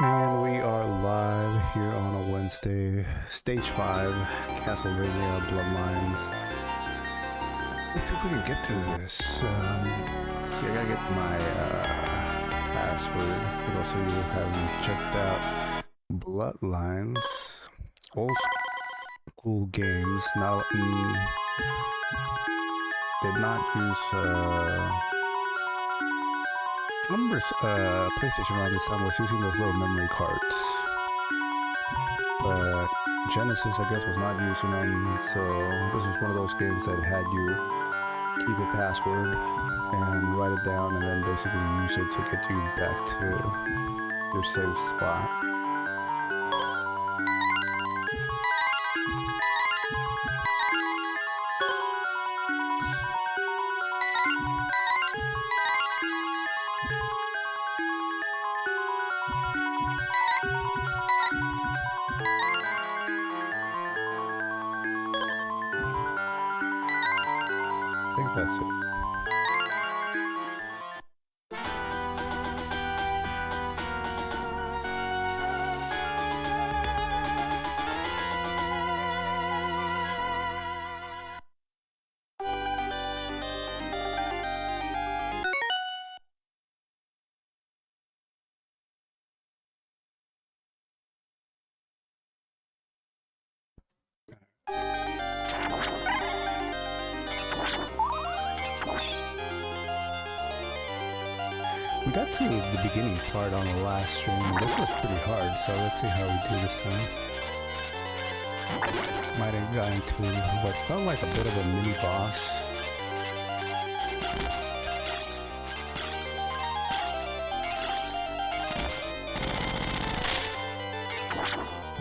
And we are live here on a Wednesday, Stage 5, Castlevania Bloodlines. Let's see if we can get through this. Let's see, I gotta get my password. For those of you who haven't checked out Bloodlines, old school games. Now, did not use. I remember PlayStation around this time was using those little memory cards, but Genesis, I guess, was not using them. So this was one of those games that had you keep a password and write it down, and then basically use it to get you back to your safe spot. I think that's it. We got through the beginning part on the last stream. This was pretty hard, so let's see how we do this time. Might have gotten to what felt like a bit of a mini boss.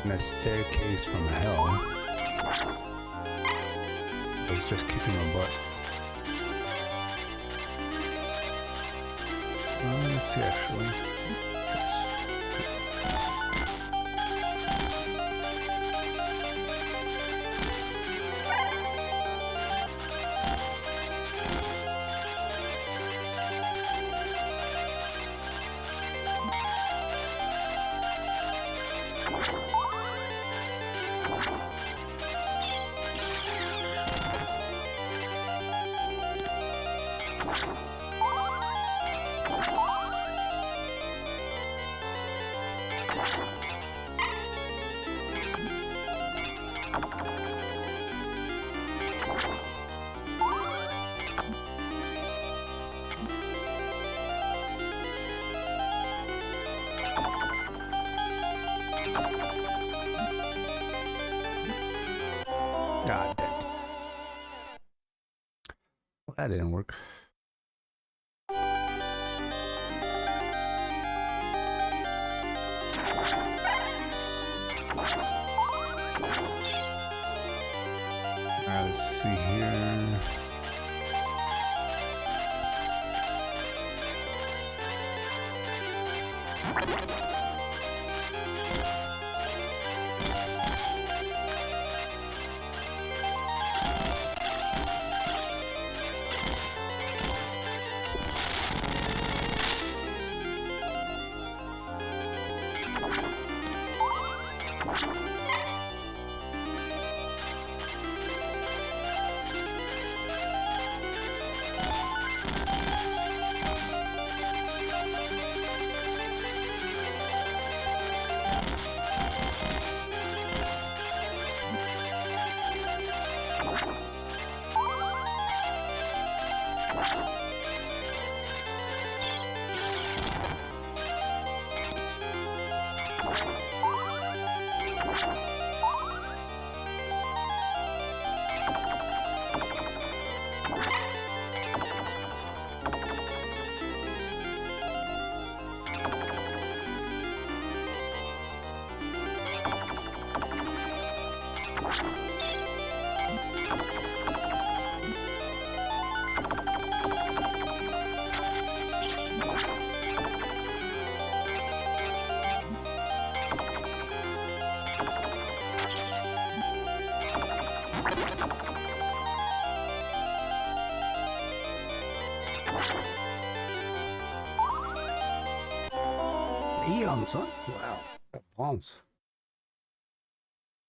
And a staircase from hell. It's just kicking my butt. Let's see, actually. Yes. God damn it. Well, that didn't work. Alright, let's see here. Damn, son. Wow. Got bombs.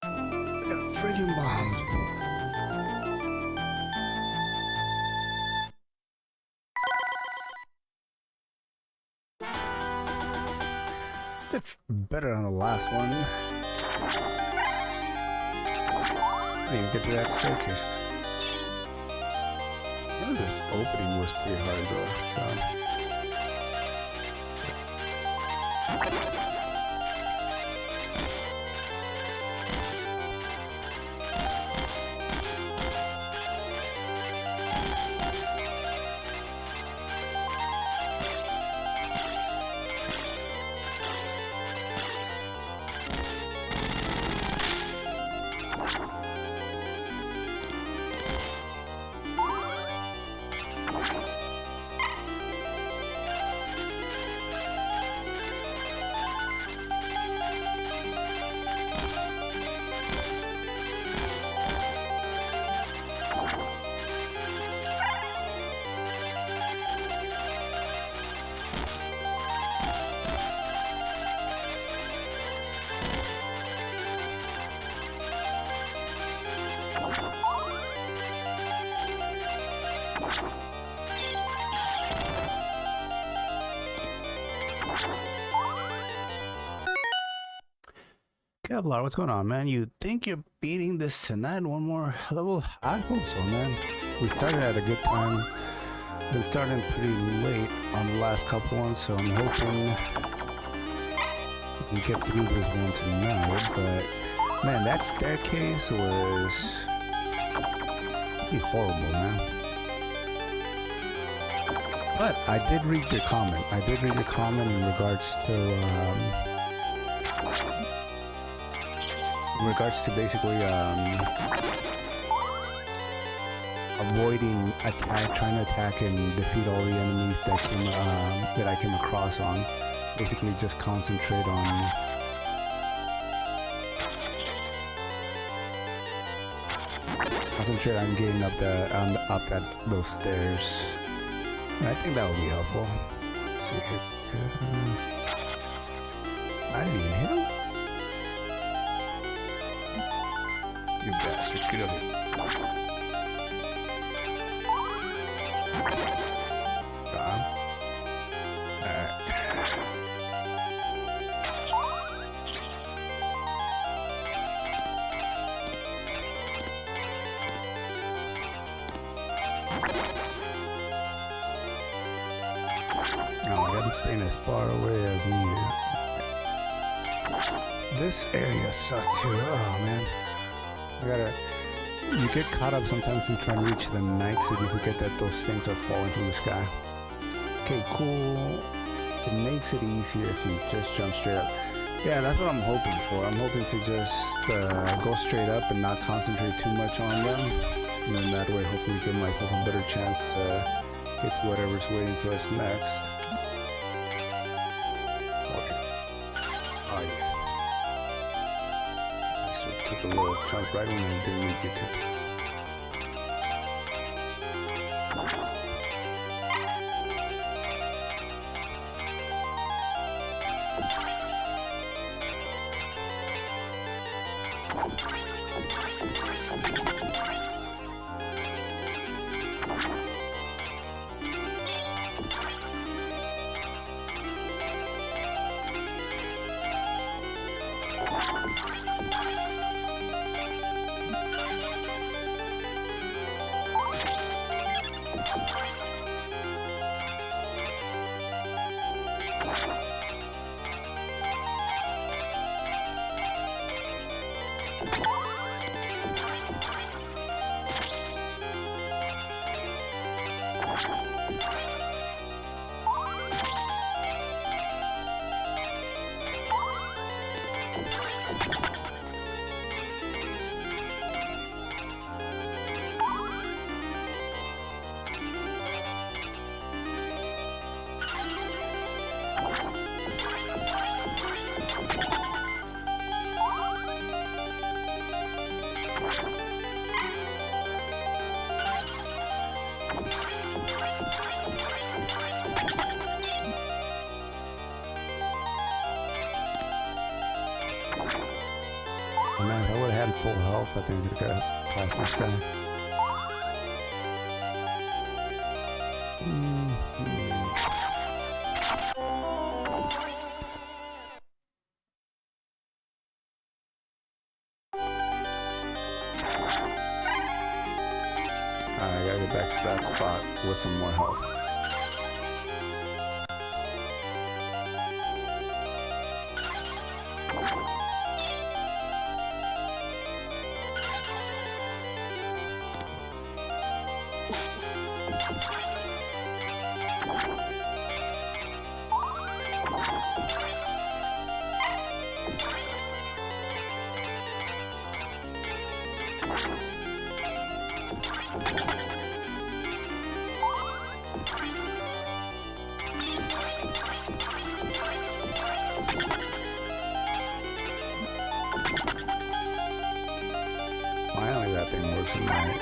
Got freaking bombs. Did better on the last one. I didn't even get to that staircase. I know this opening was pretty hard though, so. Kevlar, what's going on, man? You think you're beating this tonight? One more level? I hope so, man. We started at a good time. Been starting pretty late on the last couple ones, so I'm hoping we can get through this one tonight. But man, that staircase was pretty horrible, man. But I did read your comment. I did read your comment in regards to basically avoiding attack, trying to attack and defeat all the enemies that I came across on. Basically, just concentrate on getting up those stairs. And I think that would be helpful. Let's see here. I didn't even hit him. You bastard, get up here. Alright. No, I gotta stay as far away as needed. This area sucked too. Oh man. You get caught up sometimes in trying to reach the knights that you forget that those things are falling from the sky. Okay, cool. It makes it easier if you just jump straight up. Yeah, that's what I'm hoping for. I'm hoping to just go straight up and not concentrate too much on them. And then that way, hopefully give myself a better chance to get to whatever's waiting for us next. Oh yeah. So took a little jump right when I didn't need you to. had full health, I think I could have passed this guy. I gotta get back to that spot with some more health. Finally, that thing works at night.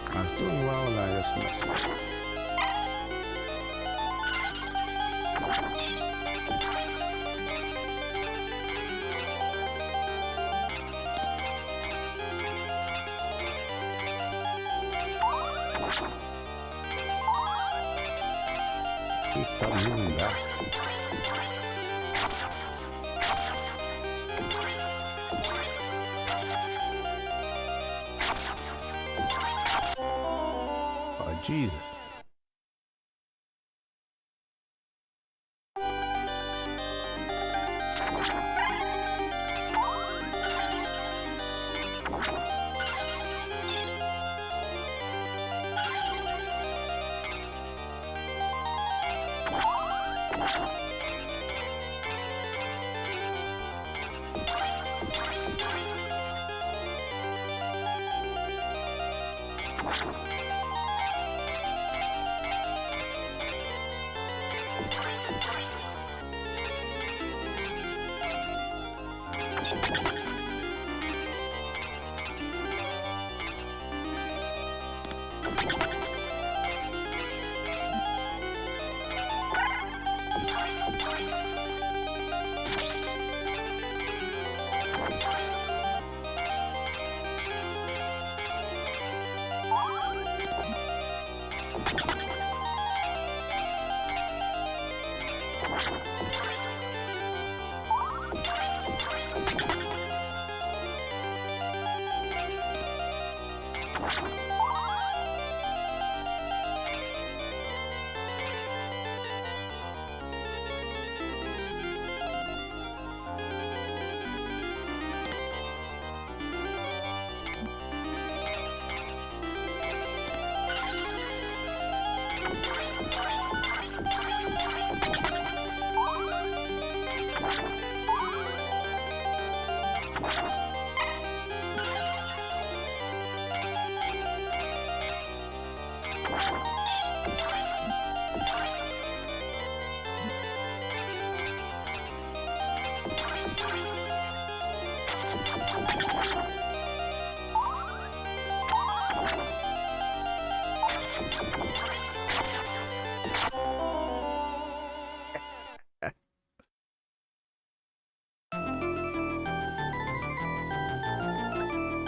I was doing well and I just missed it. Please stop moving back. Oh, Jesus.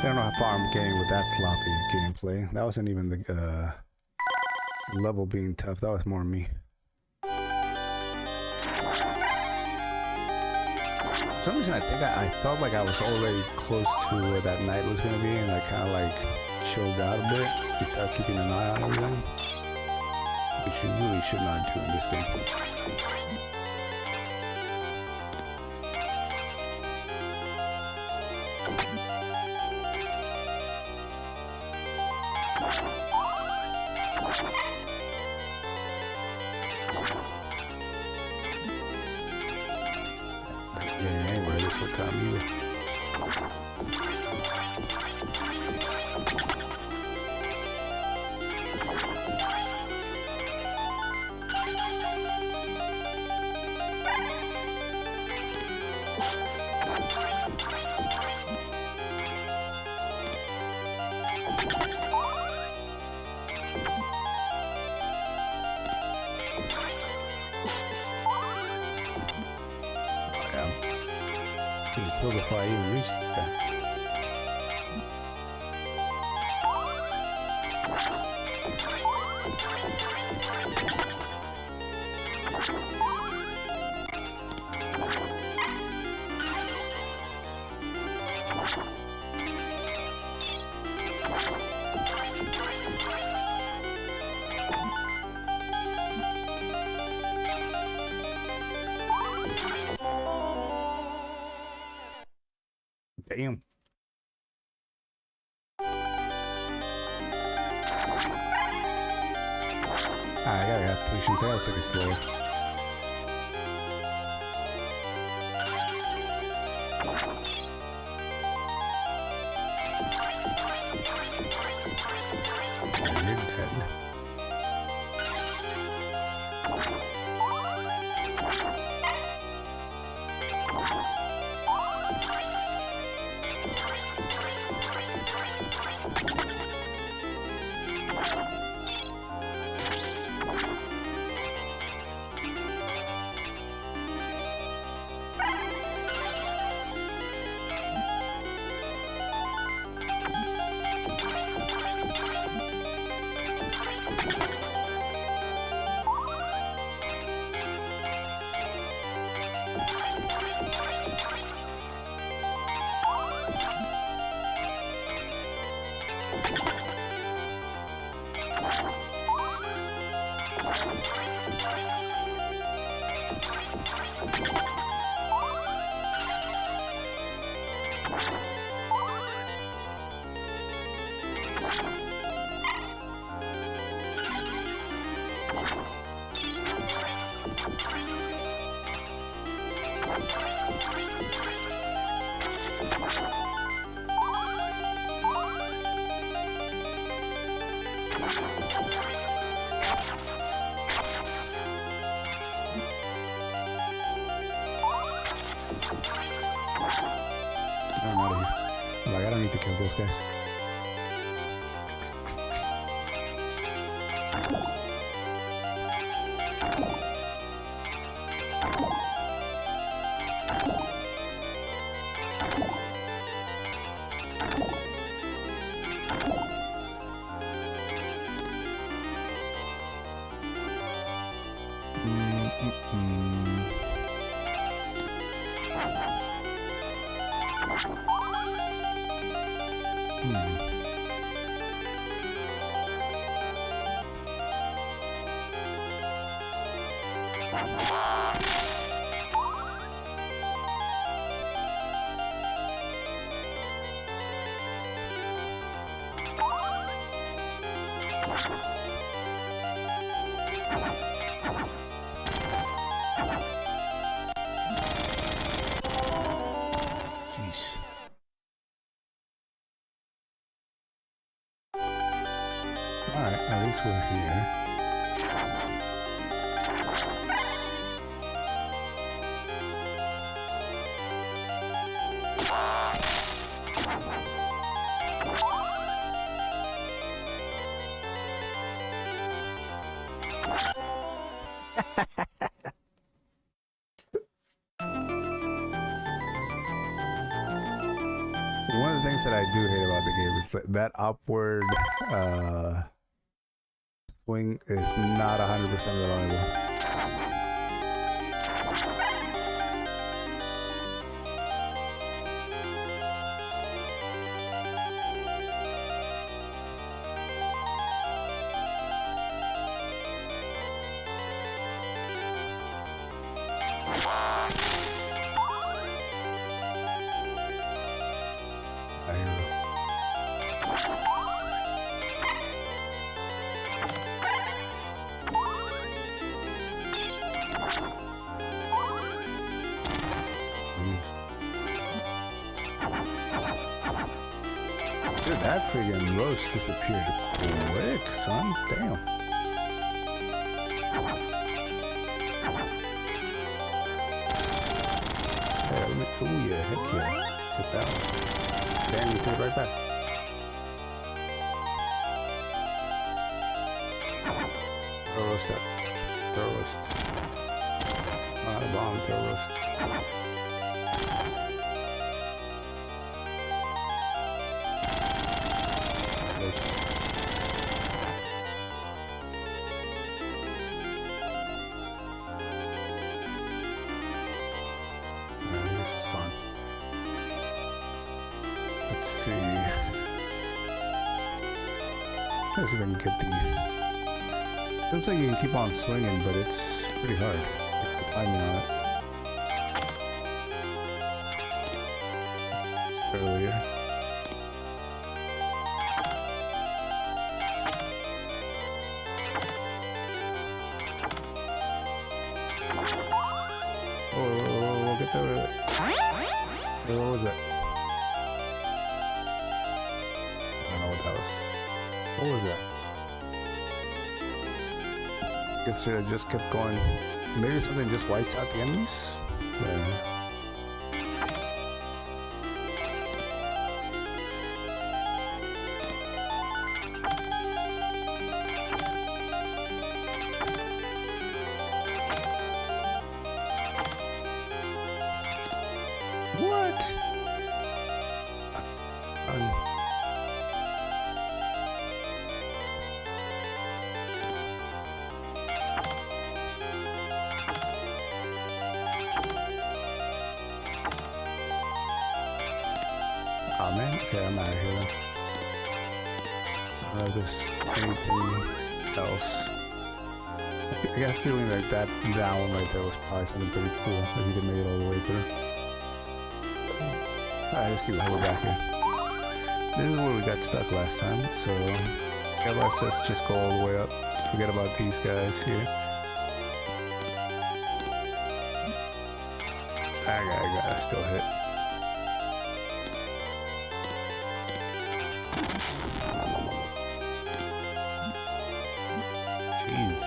I don't know how far I'm getting with that sloppy gameplay. That wasn't even the level being tough. That was more me. For some reason, I think I felt like I was already close to where that night was going to be, and I kind of like chilled out a bit and started keeping an eye on everything, which you really should not do in this game. come either. Kill before I even reach this guy. Damn. I gotta have patience. I gotta take it slow. You're dead. I'm out of here. Like, I don't need to kill those guys. Jeez. Alright, at least we're here. One of the things that I do hate about the game is that upward swing is not 100% reliable. did that friggin' roast disappear quick, son? Damn. Yeah, let me, ooh yeah, heck yeah. Get that one. Damn, you took it right back. Throw roast up. Throw roast. Not a bomb, throw roast. Roast. This is gone. Let's see. Try to see if I can get the. Seems like you can keep on swinging, but it's pretty hard. Like the timing on it. It's earlier. Oh, get there. What was that? I don't know what that was. What was that? I guess I just kept going. Maybe something just wipes out the enemies? Yeah. What? Oh man, okay, I'm out of here then. I don't know if there's anything else. I got a feeling like that one right there was probably something pretty cool if you could make it all the way through. Alright, let's keep heading back here. This is where we got stuck last time, so let's just go all the way up. Forget about these guys here. That guy got still hit. Jeez.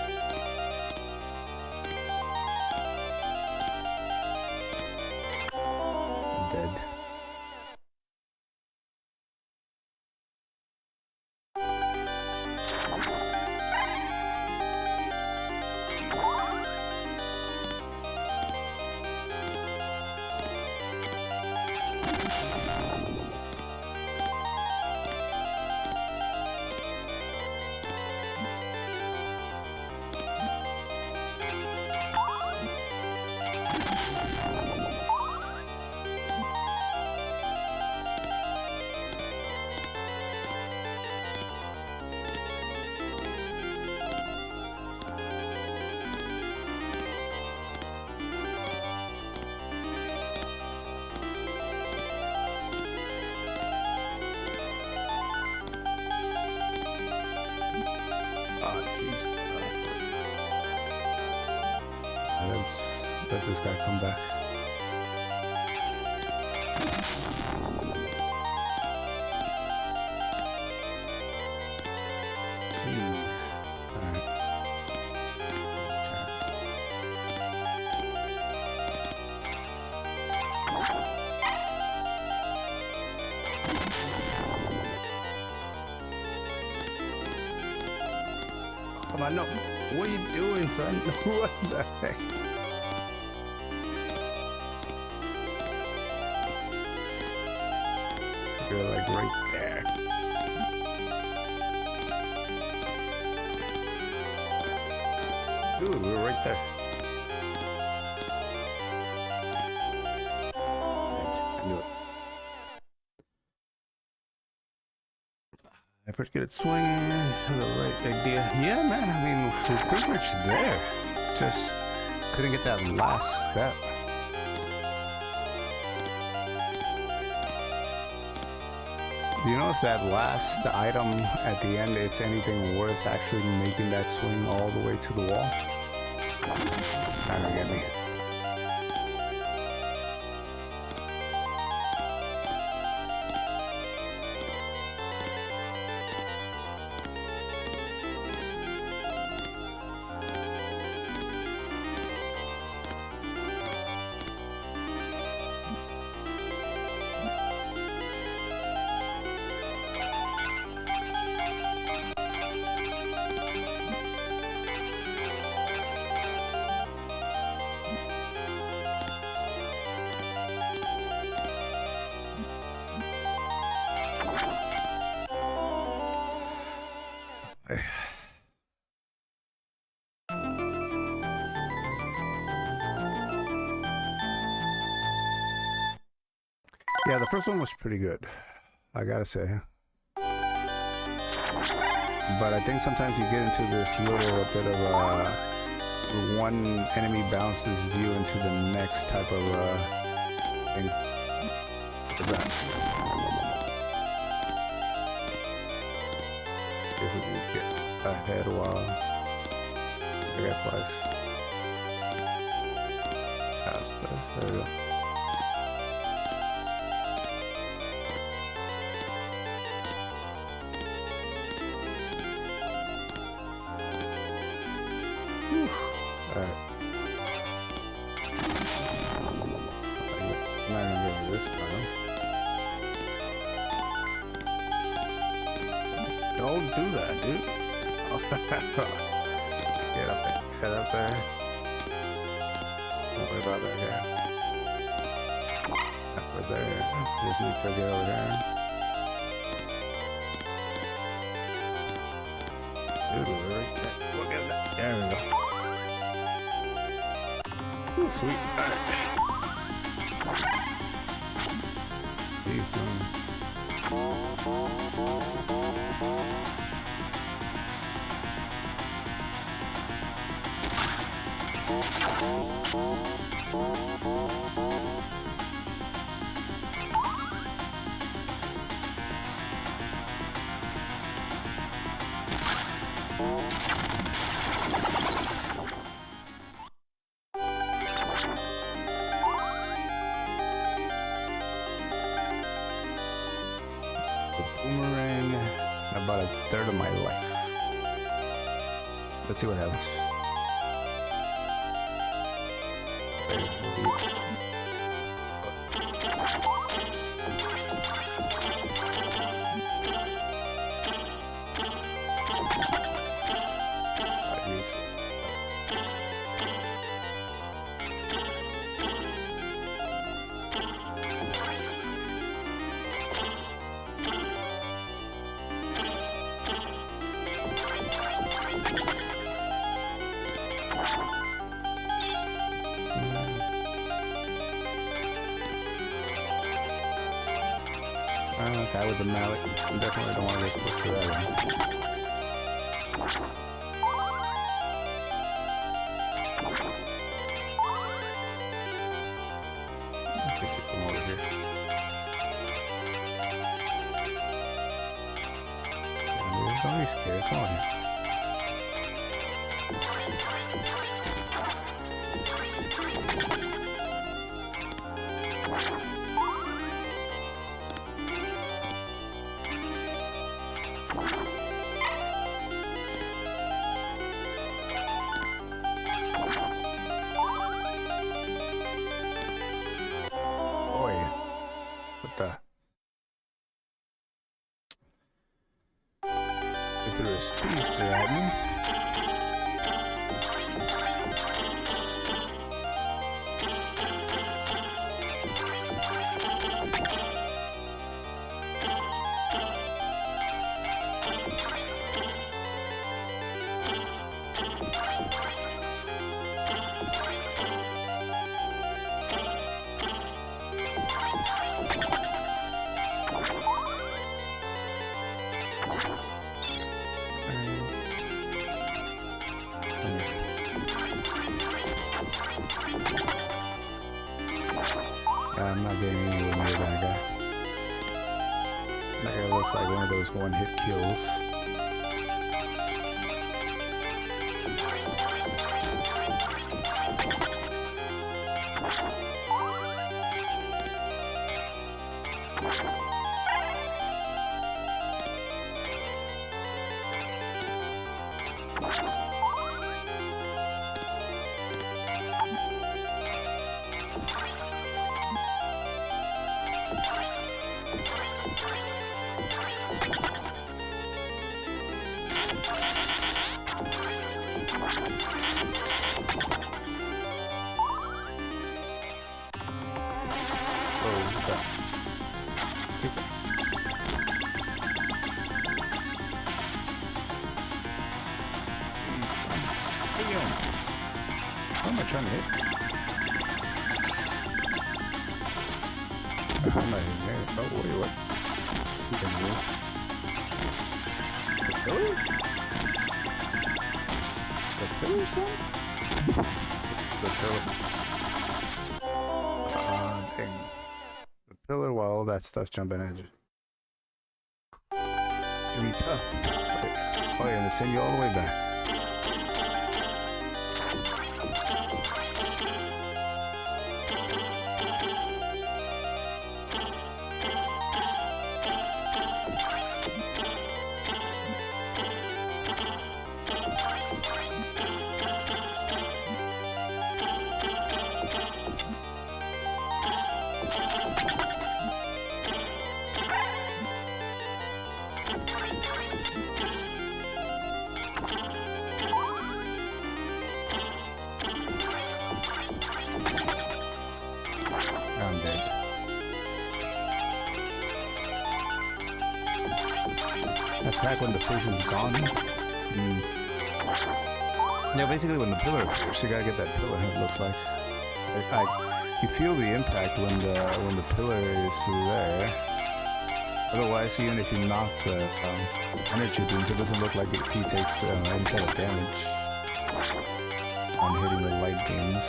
Dead. Oh, jeez. Let's let this guy come back. Jeez. Alright. Come on, no. What are you doing, son? What the heck? You're like right there. Dude, we're right there. I knew it. I'm pretty good at swinging. The right idea. Yeah, man. I mean, we're pretty much there. Just couldn't get that last step. Do you know if that last item at the end, it's anything worth actually making that swing all the way to the wall? Not gonna get me. Yeah, the first one was pretty good, I gotta say. But I think sometimes you get into this little bit of one enemy bounces you into the next type of thing. Look at that. See if we can get ahead while the guy flies past us. There we go. Alright. I'm not gonna get it this time. Don't do that, dude. Get up there. Get up there. Don't worry about that guy. Over there. Just need to get over there. Dude, we're right there. Look at that. There we go. Ooh, sweet. Alright. Peace, man. Boomerang in about a third of my life. Let's see what happens. Guy with the mallet. I definitely don't want to get close to that one. Take it from over here. Don't be scared. Come on here. He threw a speedster at me. I'm not getting anywhere near that guy. That guy looks like one of those one-hit kills. Damn. What am I trying to hit? I'm not hitting there. Oh, wait, what? You can move. The pillar? The pillar, son? The pillar. Dang. The pillar while all that stuff's jumping at you. It's gonna be tough. Oh, yeah, and send you all the way back. I'm dead. Attack when the face is gone. Yeah, basically when the pillar appears, you gotta get that pillar. It looks like you feel the impact when the pillar is there. Otherwise, even if you knock the energy beams, it doesn't look like he takes any type of damage on hitting the light beams.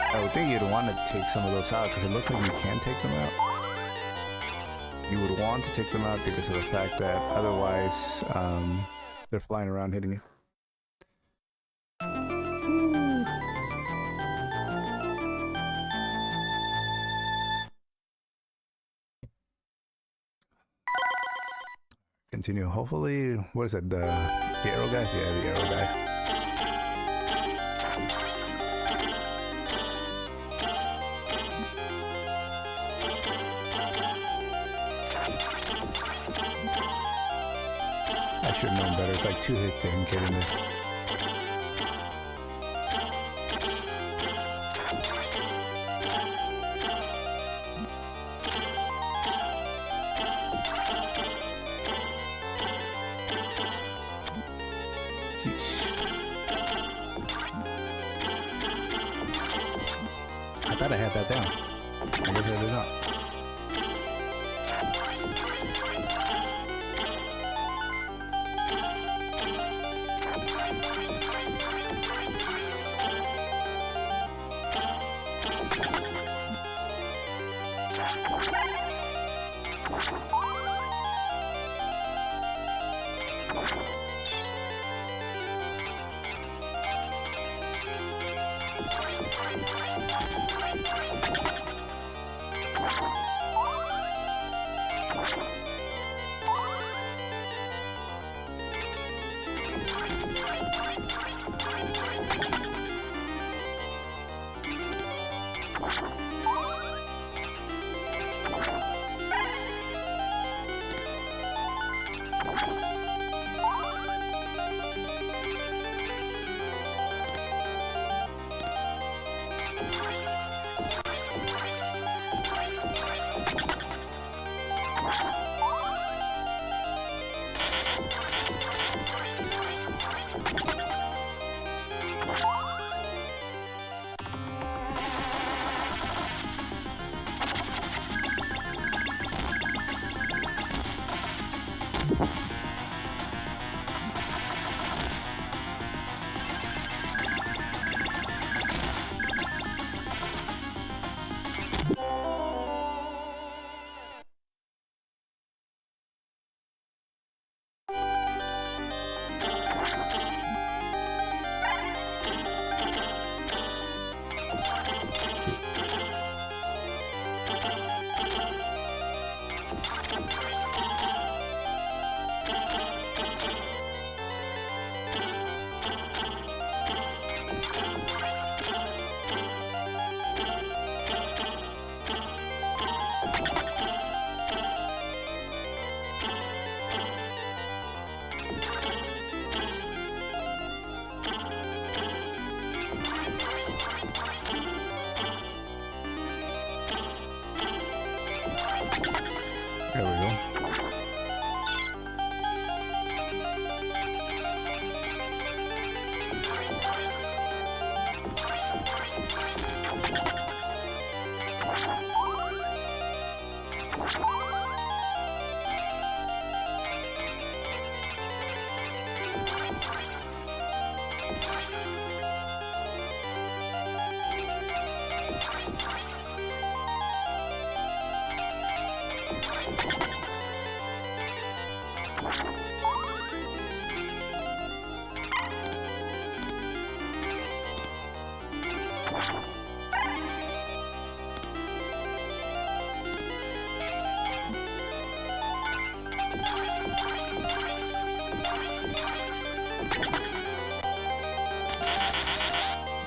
I would think you'd want to take some of those out because it looks like you can take them out. You would want to take them out because of the fact that otherwise they're flying around hitting you. Continue. Hopefully, what is it? The arrow guys? Yeah, the arrow guy. I should have known better. It's like 2 hits and get in there. Jeez. I thought I had that down. I guess I did not.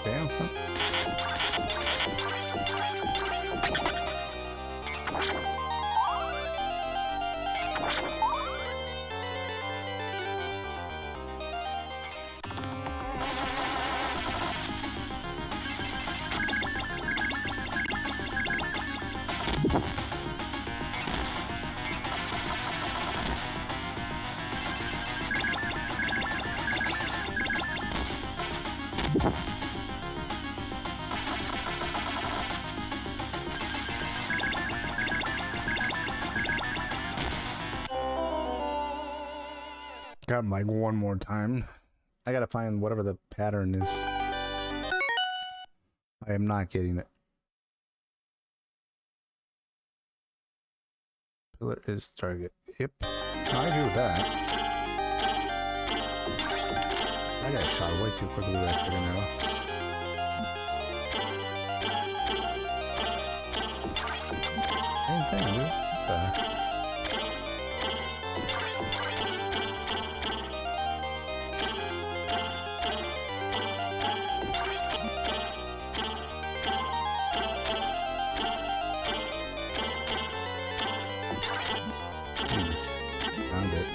Damn, son. Got him like one more time. I gotta find whatever the pattern is. I am not getting it. Pillar is target. Yep. No, I agree with that. I got shot way too quickly with that second arrow. Same thing, dude. What the heck? Found it.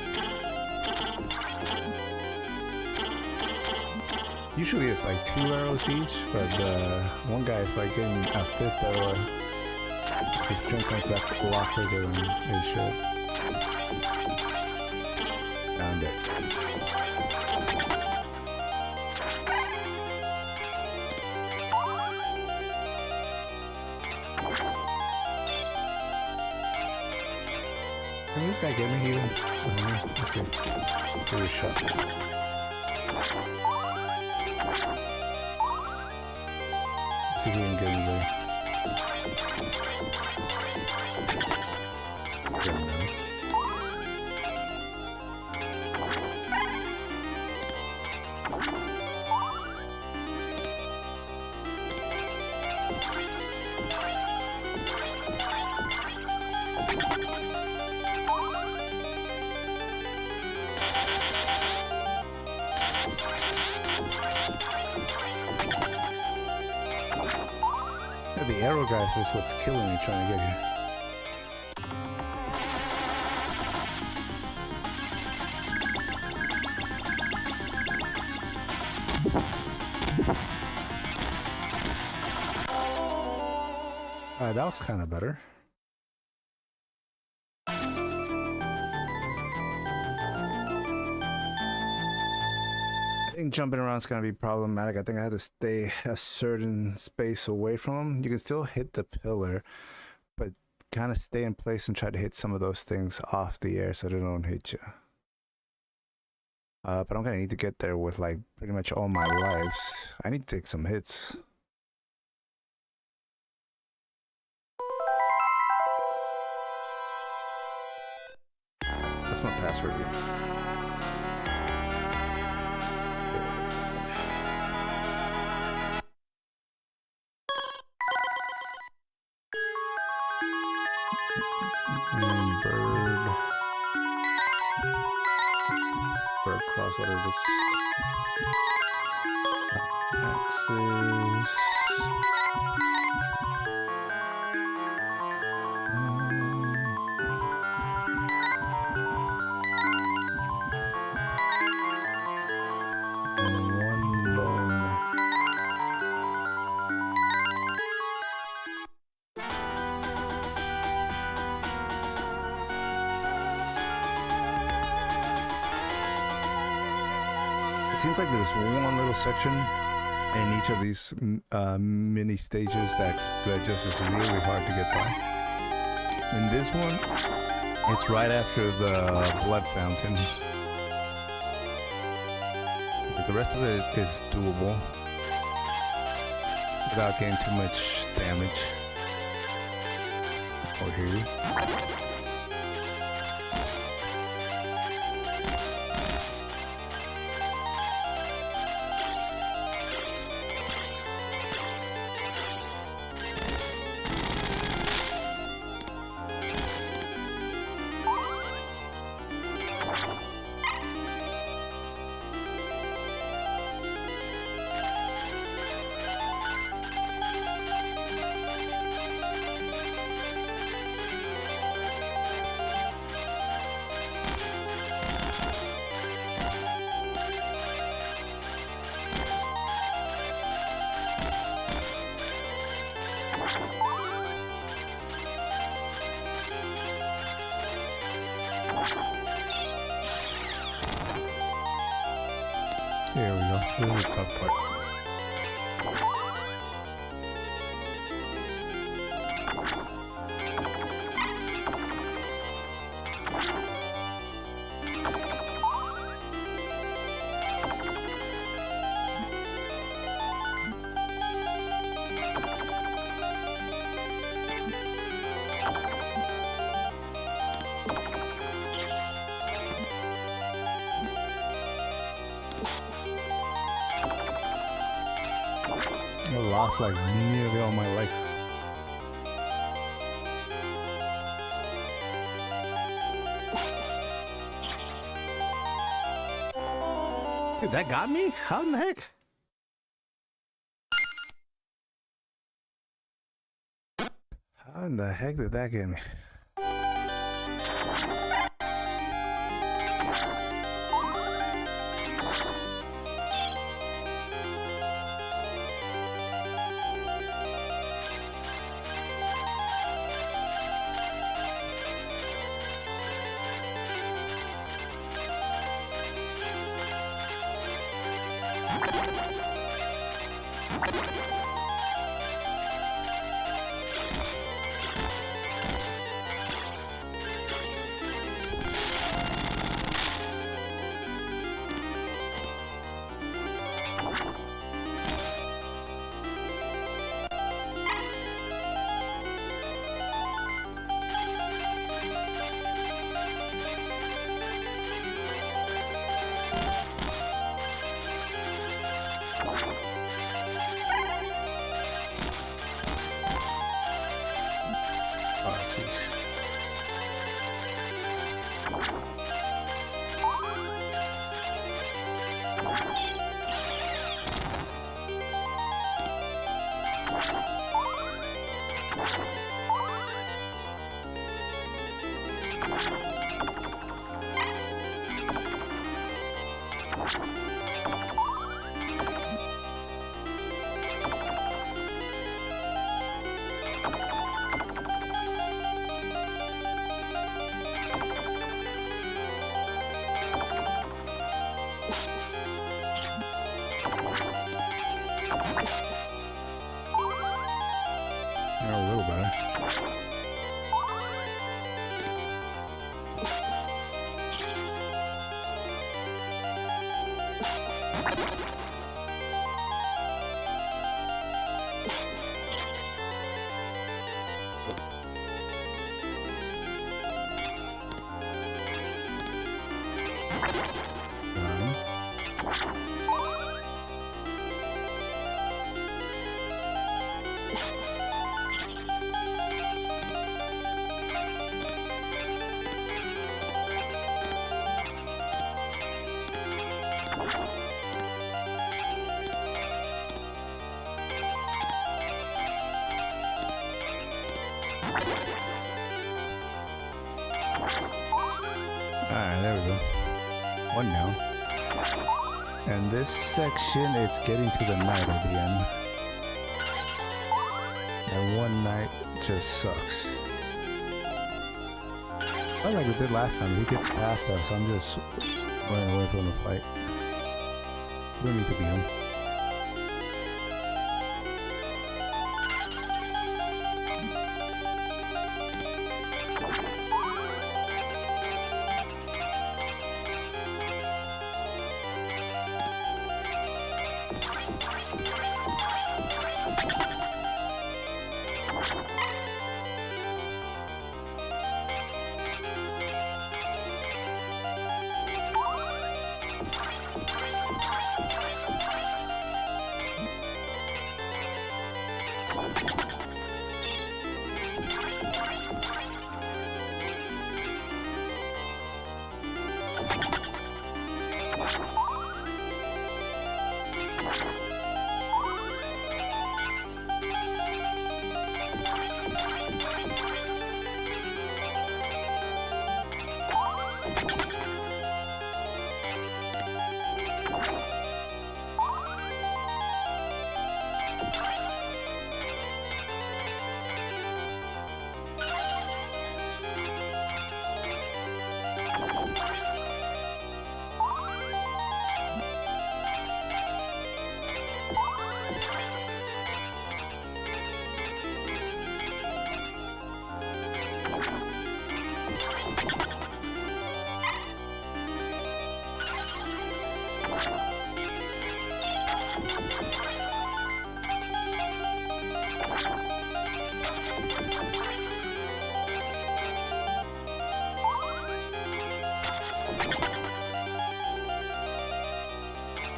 Usually it's like 2 arrows each, but one guy is like getting a 5th arrow. His strength comes back a lot quicker than it should. Found it. Can this guy get me here? Let's see. Give it a shot. Let's see if we can get him there. Let's get him now. Yeah, the arrow guys is what's killing me trying to get here. Alright, that was kind of better. I think jumping around is going to be problematic. I think I have to stay a certain space away from them. You can still hit the pillar, but kind of stay in place and try to hit some of those things off the air so they don't hit you. But I'm going to need to get there with like pretty much all my lives. I need to take some hits. That's my password here. Bird cross, whatever this axis. One lone. It seems like there's one little section in each of these mini stages that just is really hard to get by. In this one, it's right after the blood fountain. But the rest of it is doable without getting too much damage. Oh, here. Here we go. This is the tough part. I lost like nearly all my life. Dude, that got me? How in the heck? How in the heck did that get me? Oh, jeez. A little better. Alright, there we go. One down. And this section, it's getting to the night at the end. And one night just sucks. Not like we did last time. If he gets past us, I'm just running away from the fight. We don't need to beat him.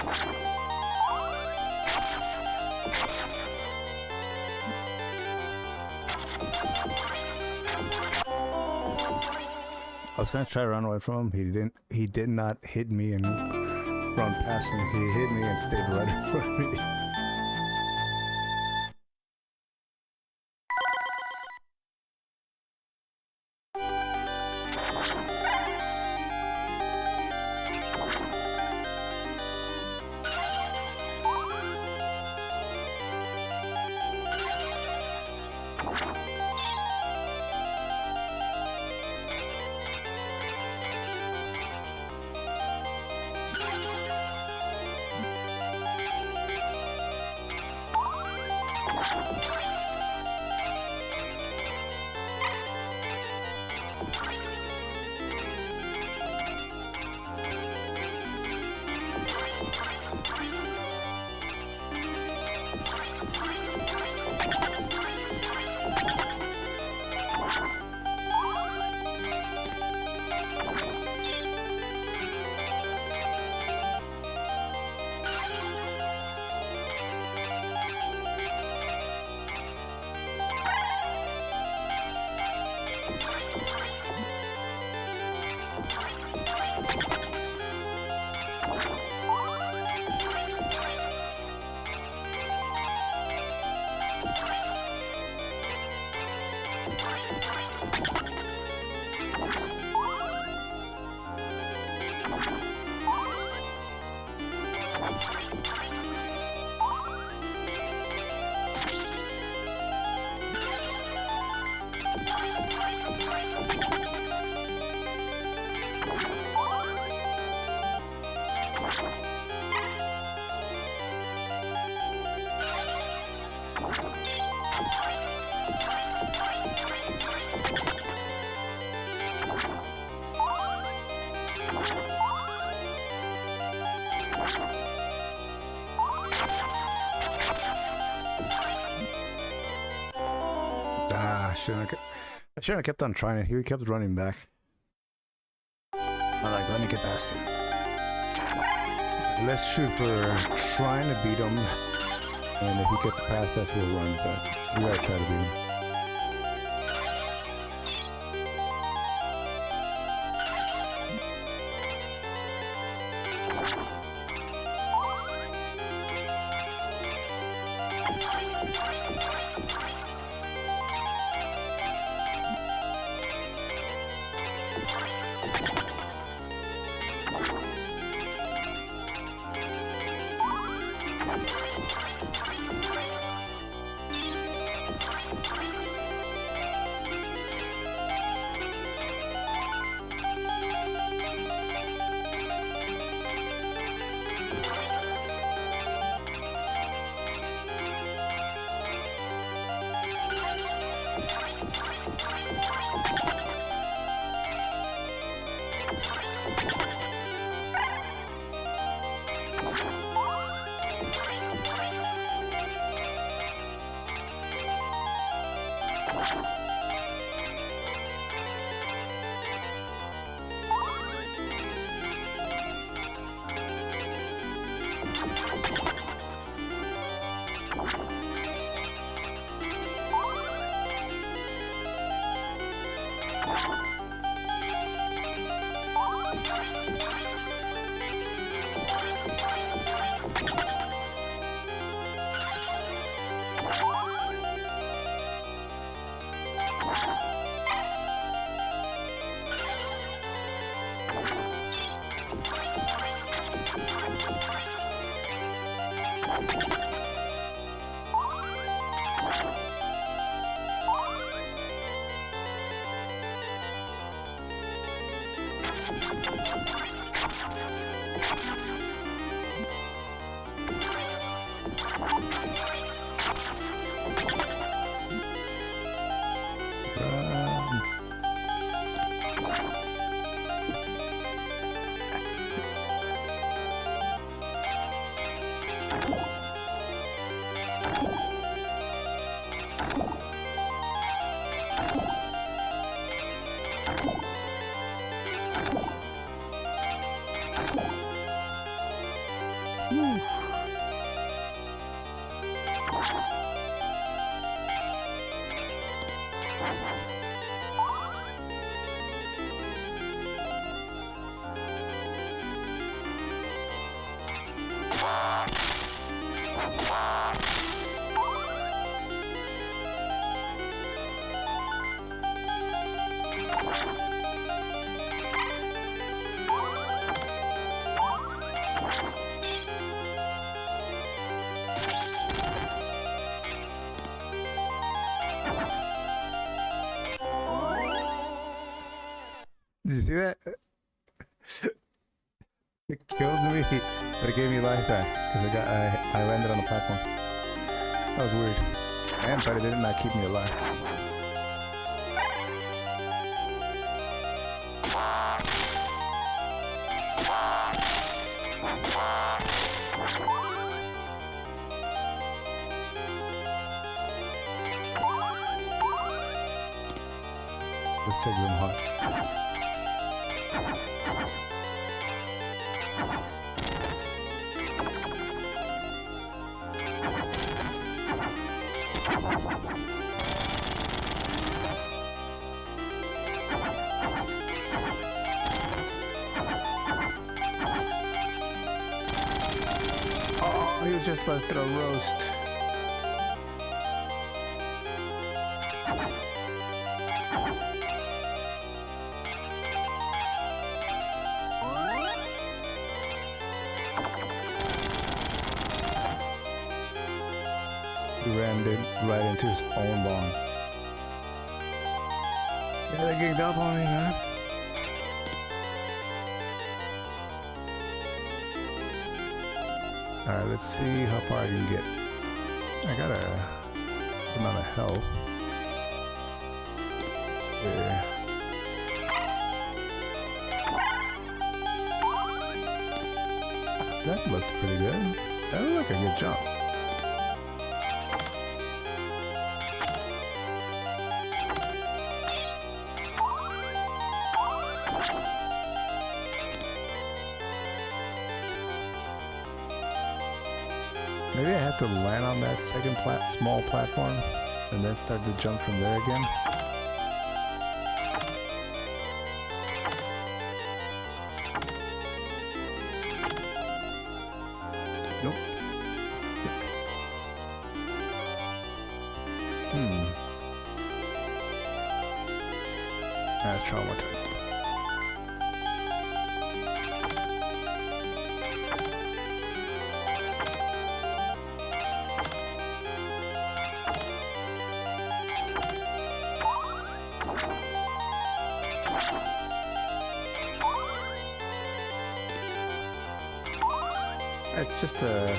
I was gonna try to run away from him. He didn't. He did not hit me and run past me. He hit me and stayed right in front of me. I shouldn't have kept on trying it. He kept running back. I'm like, let me get past him. Let's shoot for trying to beat him. And if he gets past us, we'll run. But we gotta try to beat him. Whew. Did you see that? It killed me, but it gave me life back because I landed on the platform. That was weird. But it did not keep me alive. Let's take them hot. Oh, he was just about to throw a roast. He rammed it right into his own bomb. Yeah, they ganged up on me, man. Alright, let's see how far I can get. I got a good amount of health. Let's see. That looked pretty good. That looked like a good jump. Maybe I have to land on that second small platform and then start to jump from there again. Nope. Let's try one more time. It's just another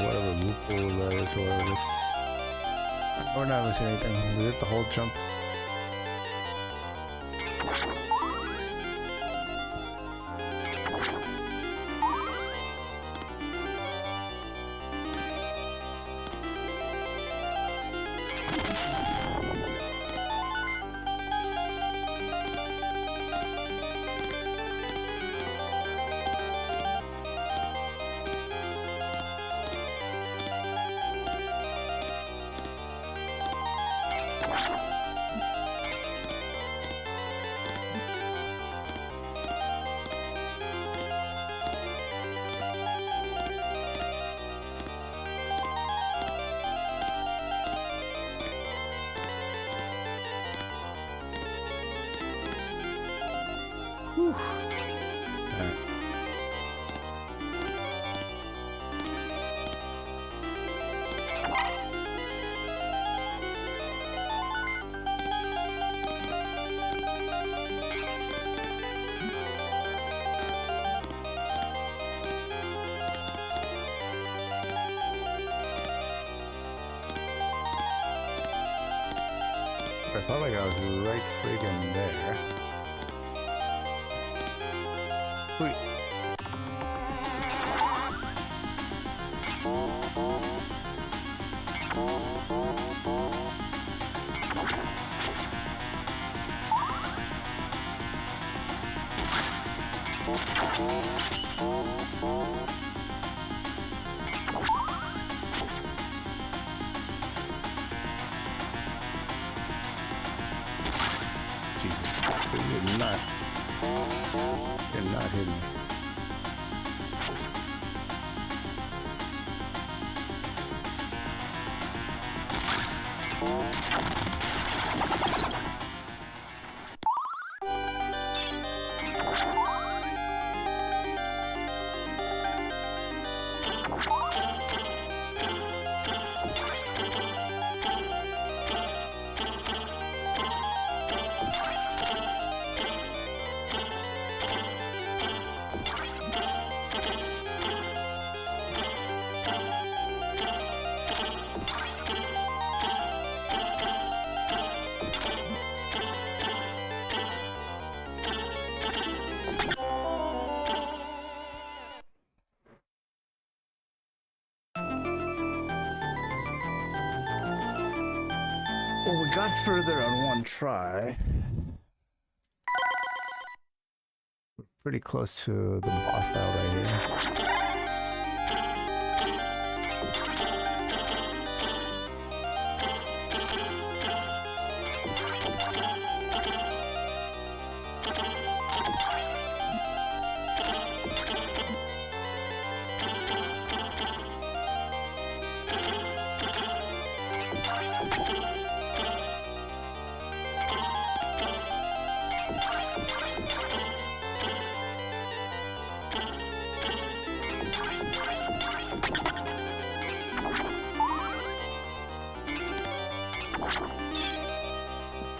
whatever loophole that is, or whatever this. We're not missing anything. We did the whole jump. Whew. Alright. I felt like I was right friggin' there. Sweet. Jesus, you're not hitting me. Well, we got further on one try. We're pretty close to the boss battle right here.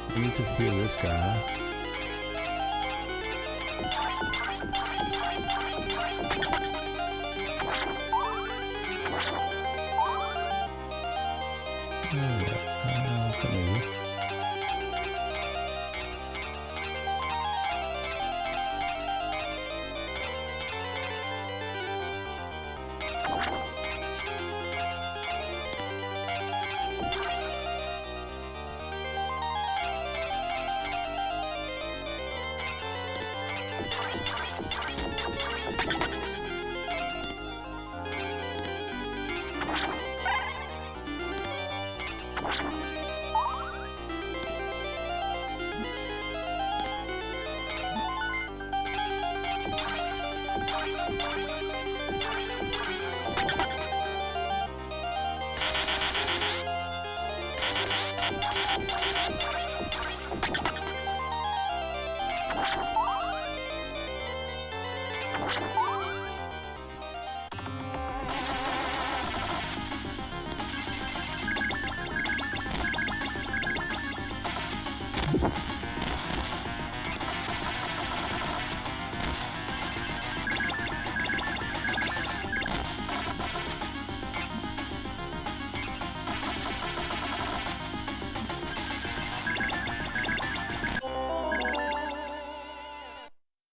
I need to feel this guy. Come here.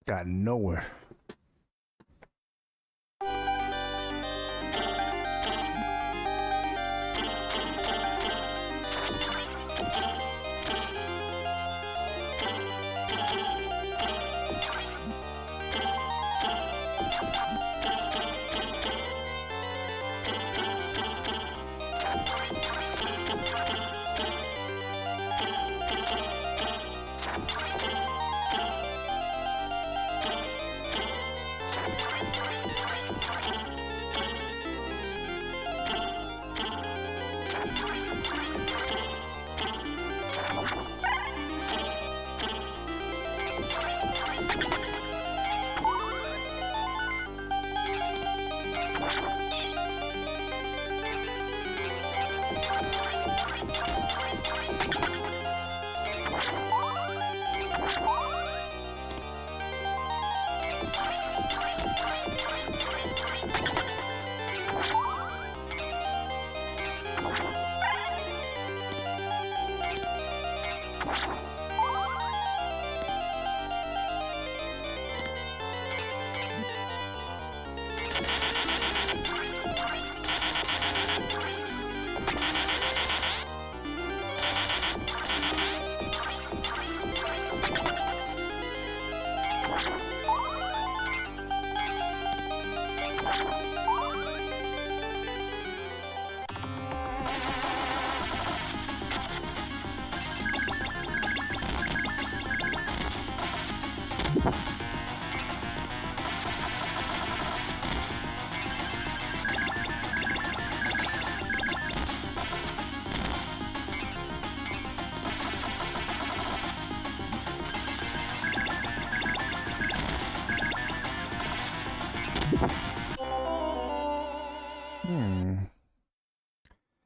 Got nowhere.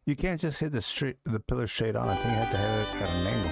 You can't just hit the pillar straight on. I think you have to have it at an angle.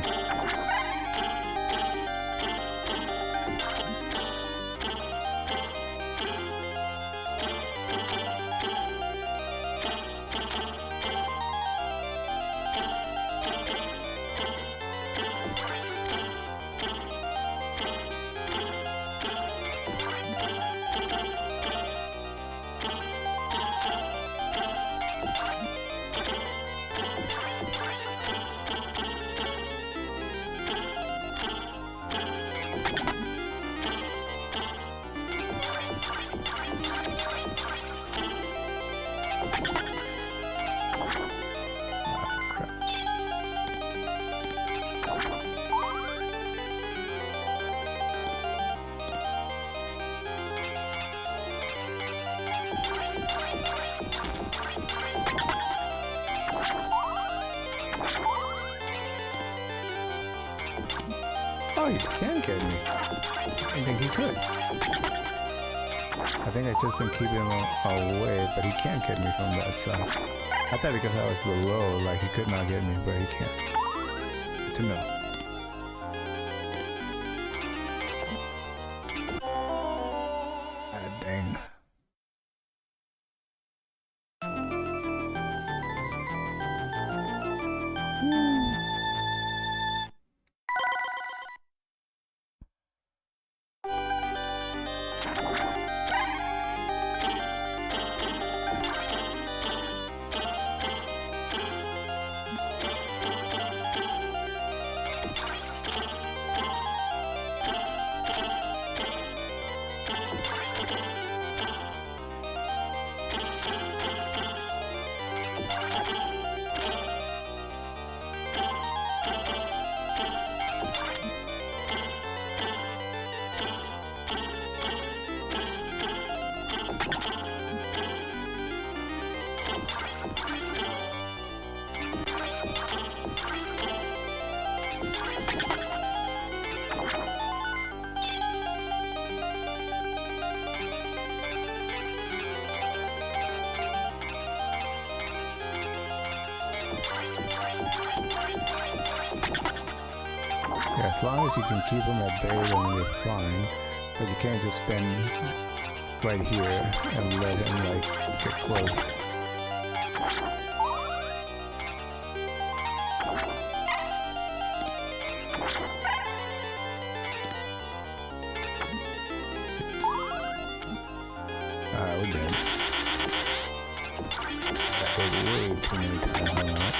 Oh, you can get me. I think he could. I think I've just been keeping him away, but he can't get me from that side. I thought because I was below, like he could not get me, but he can. Good to know. Ah, dang. Yeah, as long as you can keep them at bay, then you're fine. But you can't just stand right here and let him like get close. Alright, we're dead. That hit way too many times on that.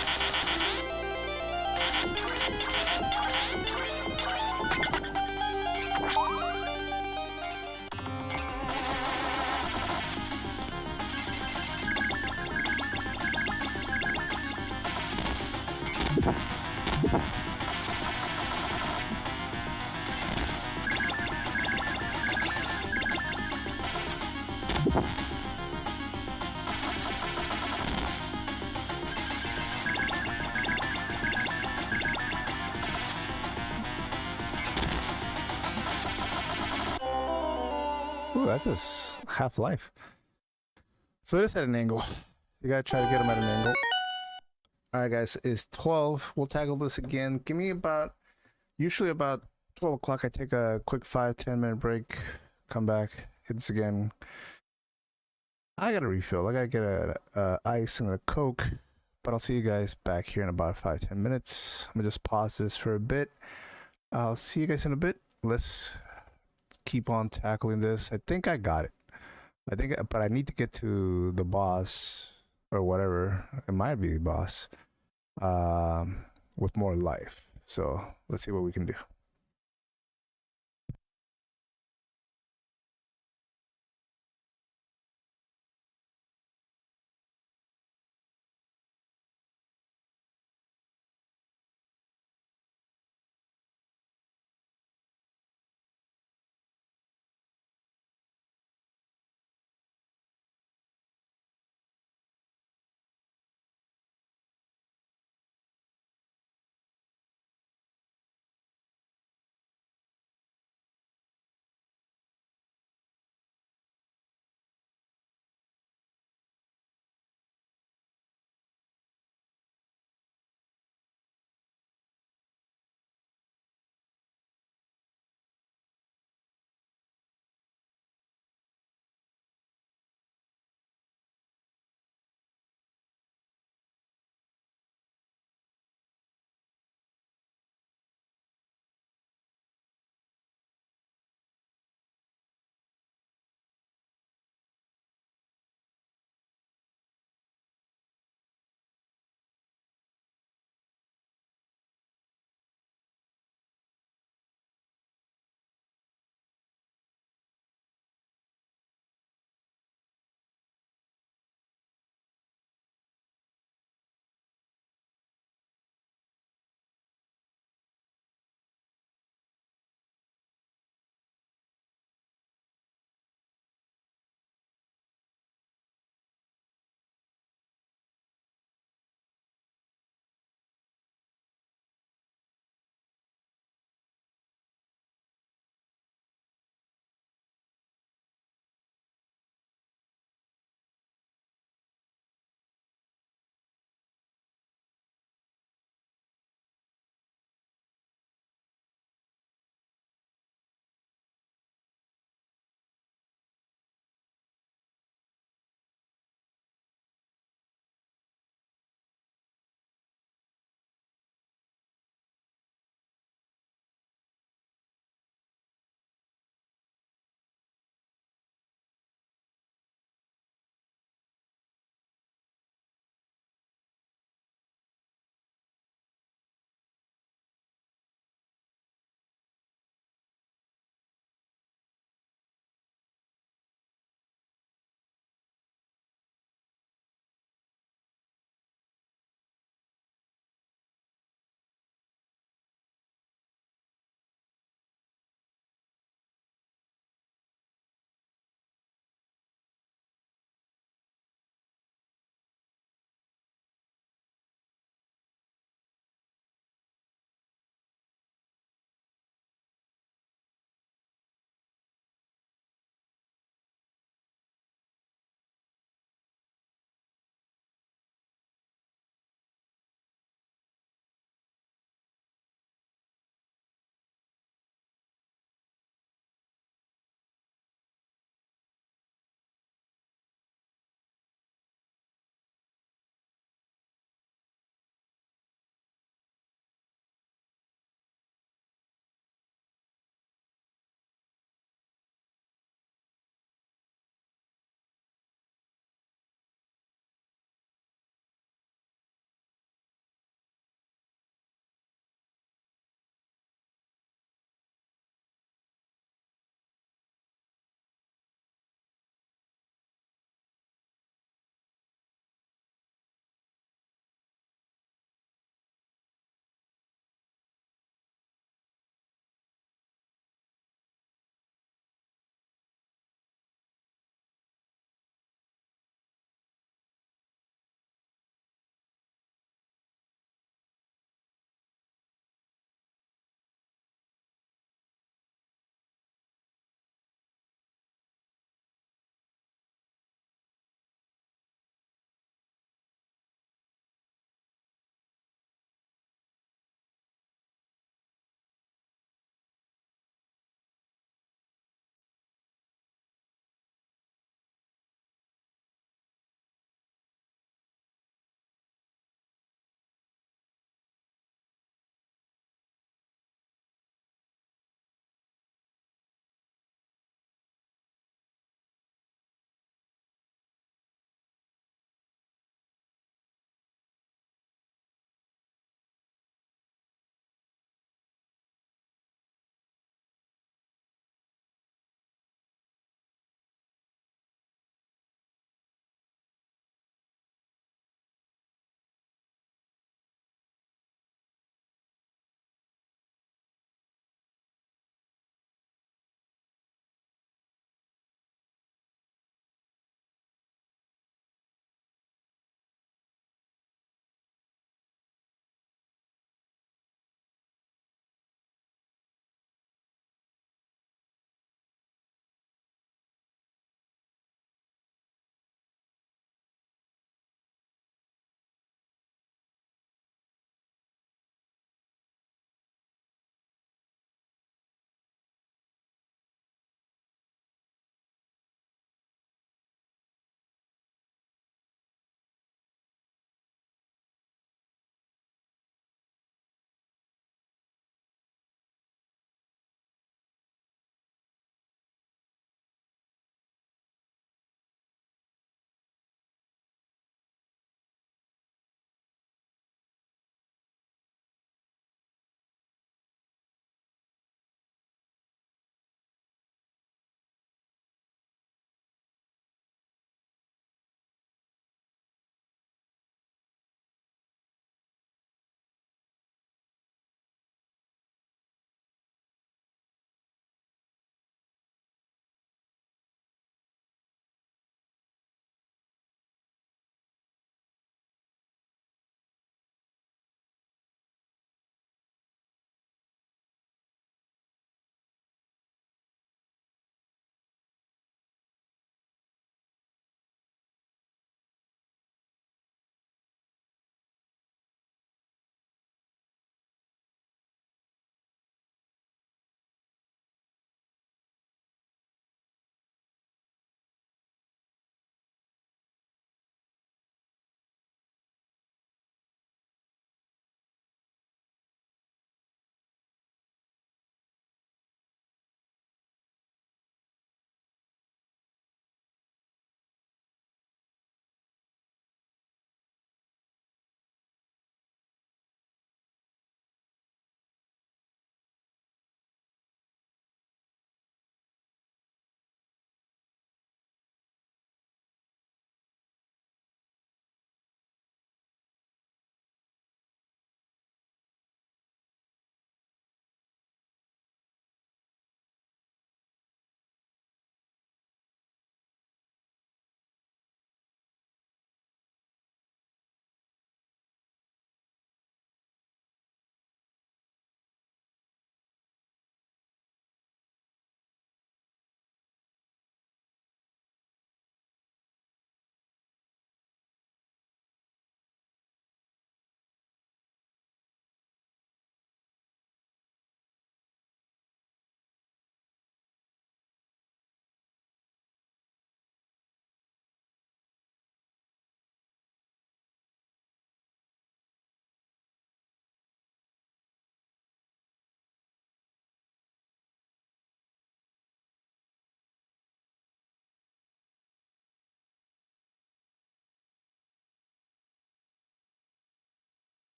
Ooh, that's just half life. So it is at an angle. You gotta try to get them at an angle. Alright guys, it's 12. We'll tackle this again. Give me about, usually about 12 o'clock I take a quick 5-10 minute break. Come back, hit this again. I gotta refill. I gotta get a ice and a Coke. But I'll see you guys back here in about 5-10 minutes. I'm gonna just pause this for a bit. I'll see you guys in a bit. Let's keep on tackling this. I think I got it. But I need to get to the boss or whatever. It might be the boss with more life. So let's see what we can do.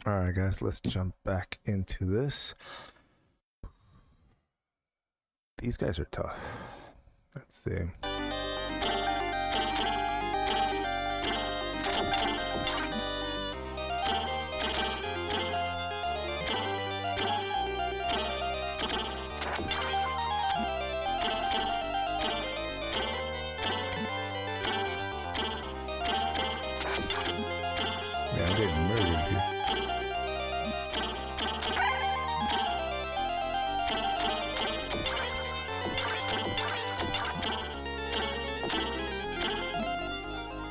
Alright guys, let's jump back into this. These guys are tough. Let's see. Yeah, I'm getting murdered here.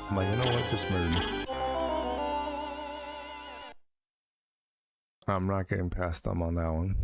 I'm like, you know what? Just murder me. I'm not getting past them on that one.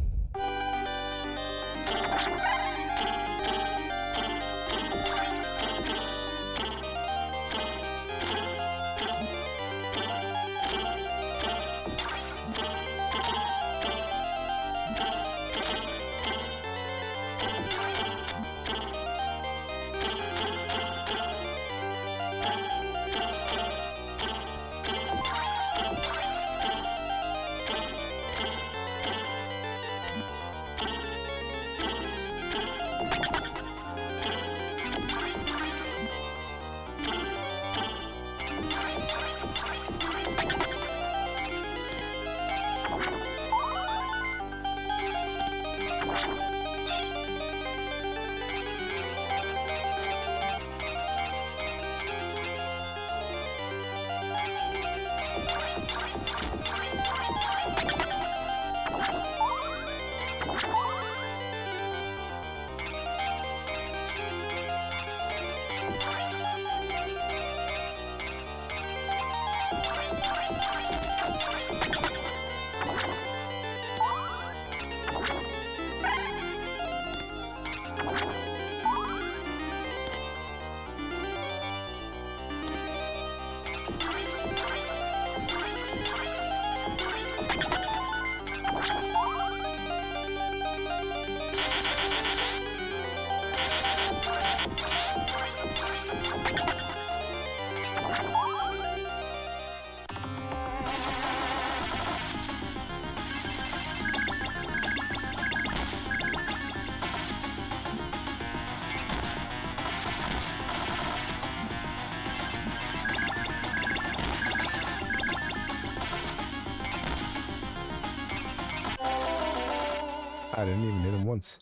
I didn't even hit him once.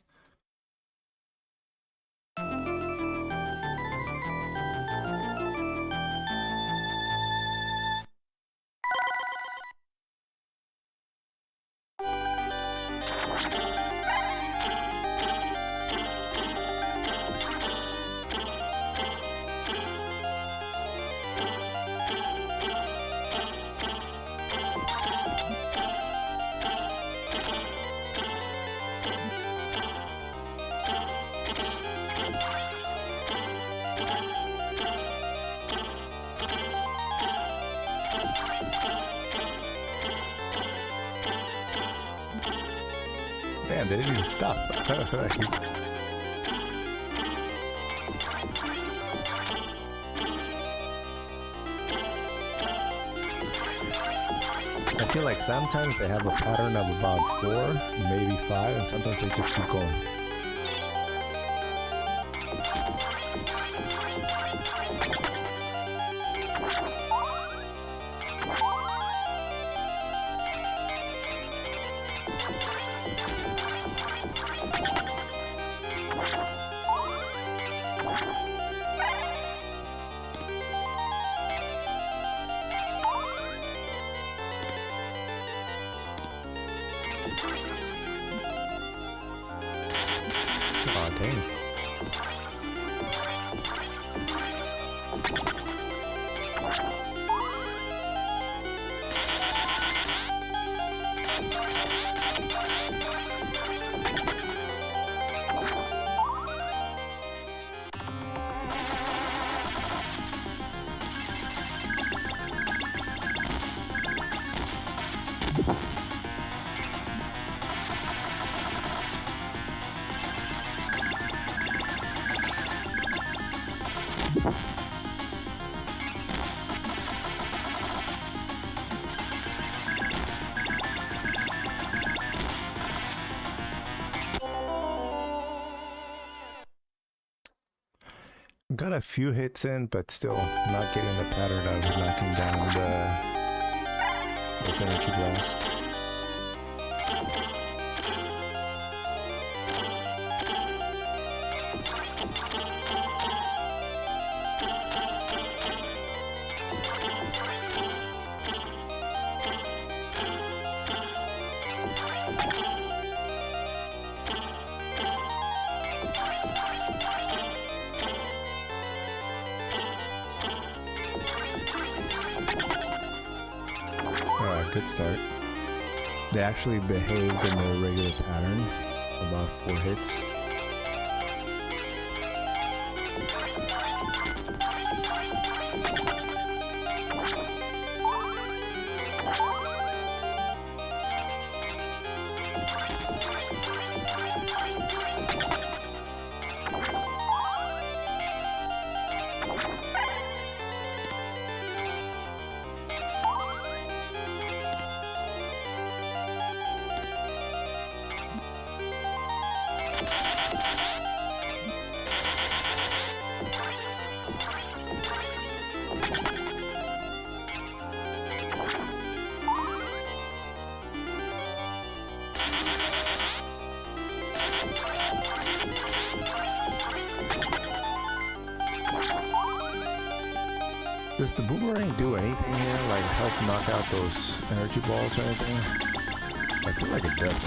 Damn, they didn't even stop. I feel like sometimes they have a pattern of about 4, maybe 5, and sometimes they just keep going. Aw, dang. Got a few hits in, but still not getting the pattern of knocking down those energy blasts. Good start. They actually behaved in their regular pattern, about 4 hits. Does the boomerang do anything here, like help knock out those energy balls or anything? I feel like it doesn't.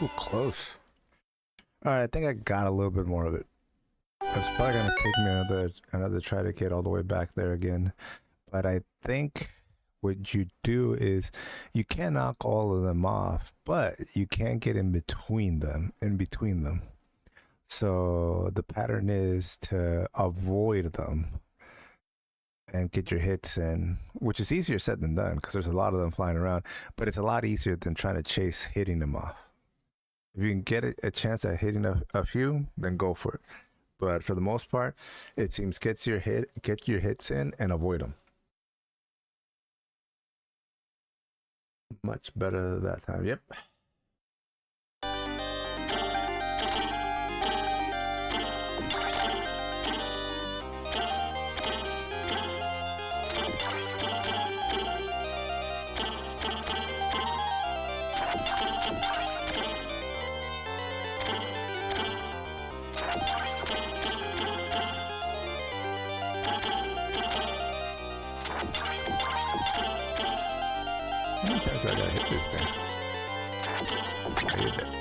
Ooh, close. Alright, I think I got a little bit more of it. It's probably gonna take me another try to get all the way back there again. But I think what you do is you can't knock all of them off, but you can get in between them. So the pattern is to avoid them and get your hits in, which is easier said than done because there's a lot of them flying around, but it's a lot easier than trying to chase hitting them off. If you can get a chance at hitting a few, then go for it. But for the most part, it seems get your hits in and avoid them. Much better that time. Yep. How many times I gotta hit this thing? I hit that.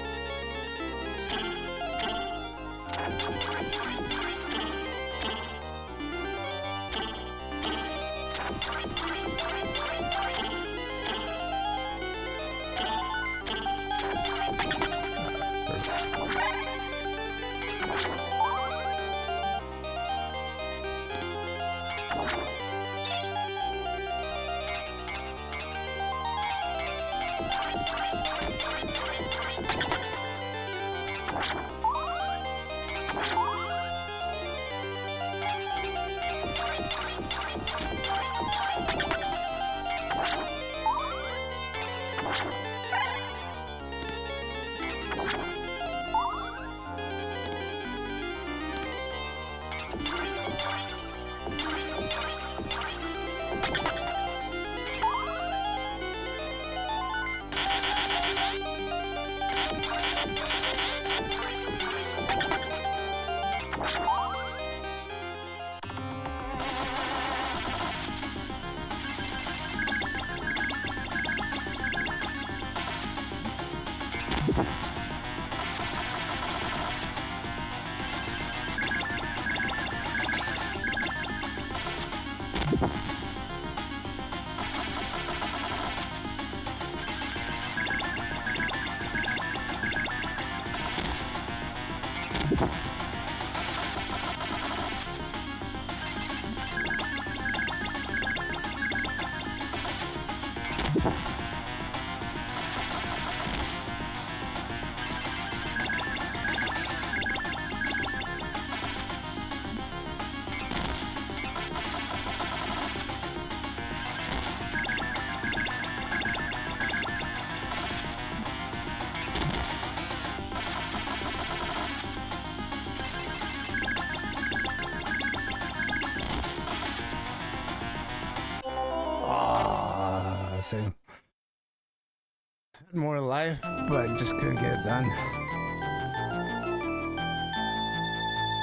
Perfect. Same. Had more life, but just couldn't get it done.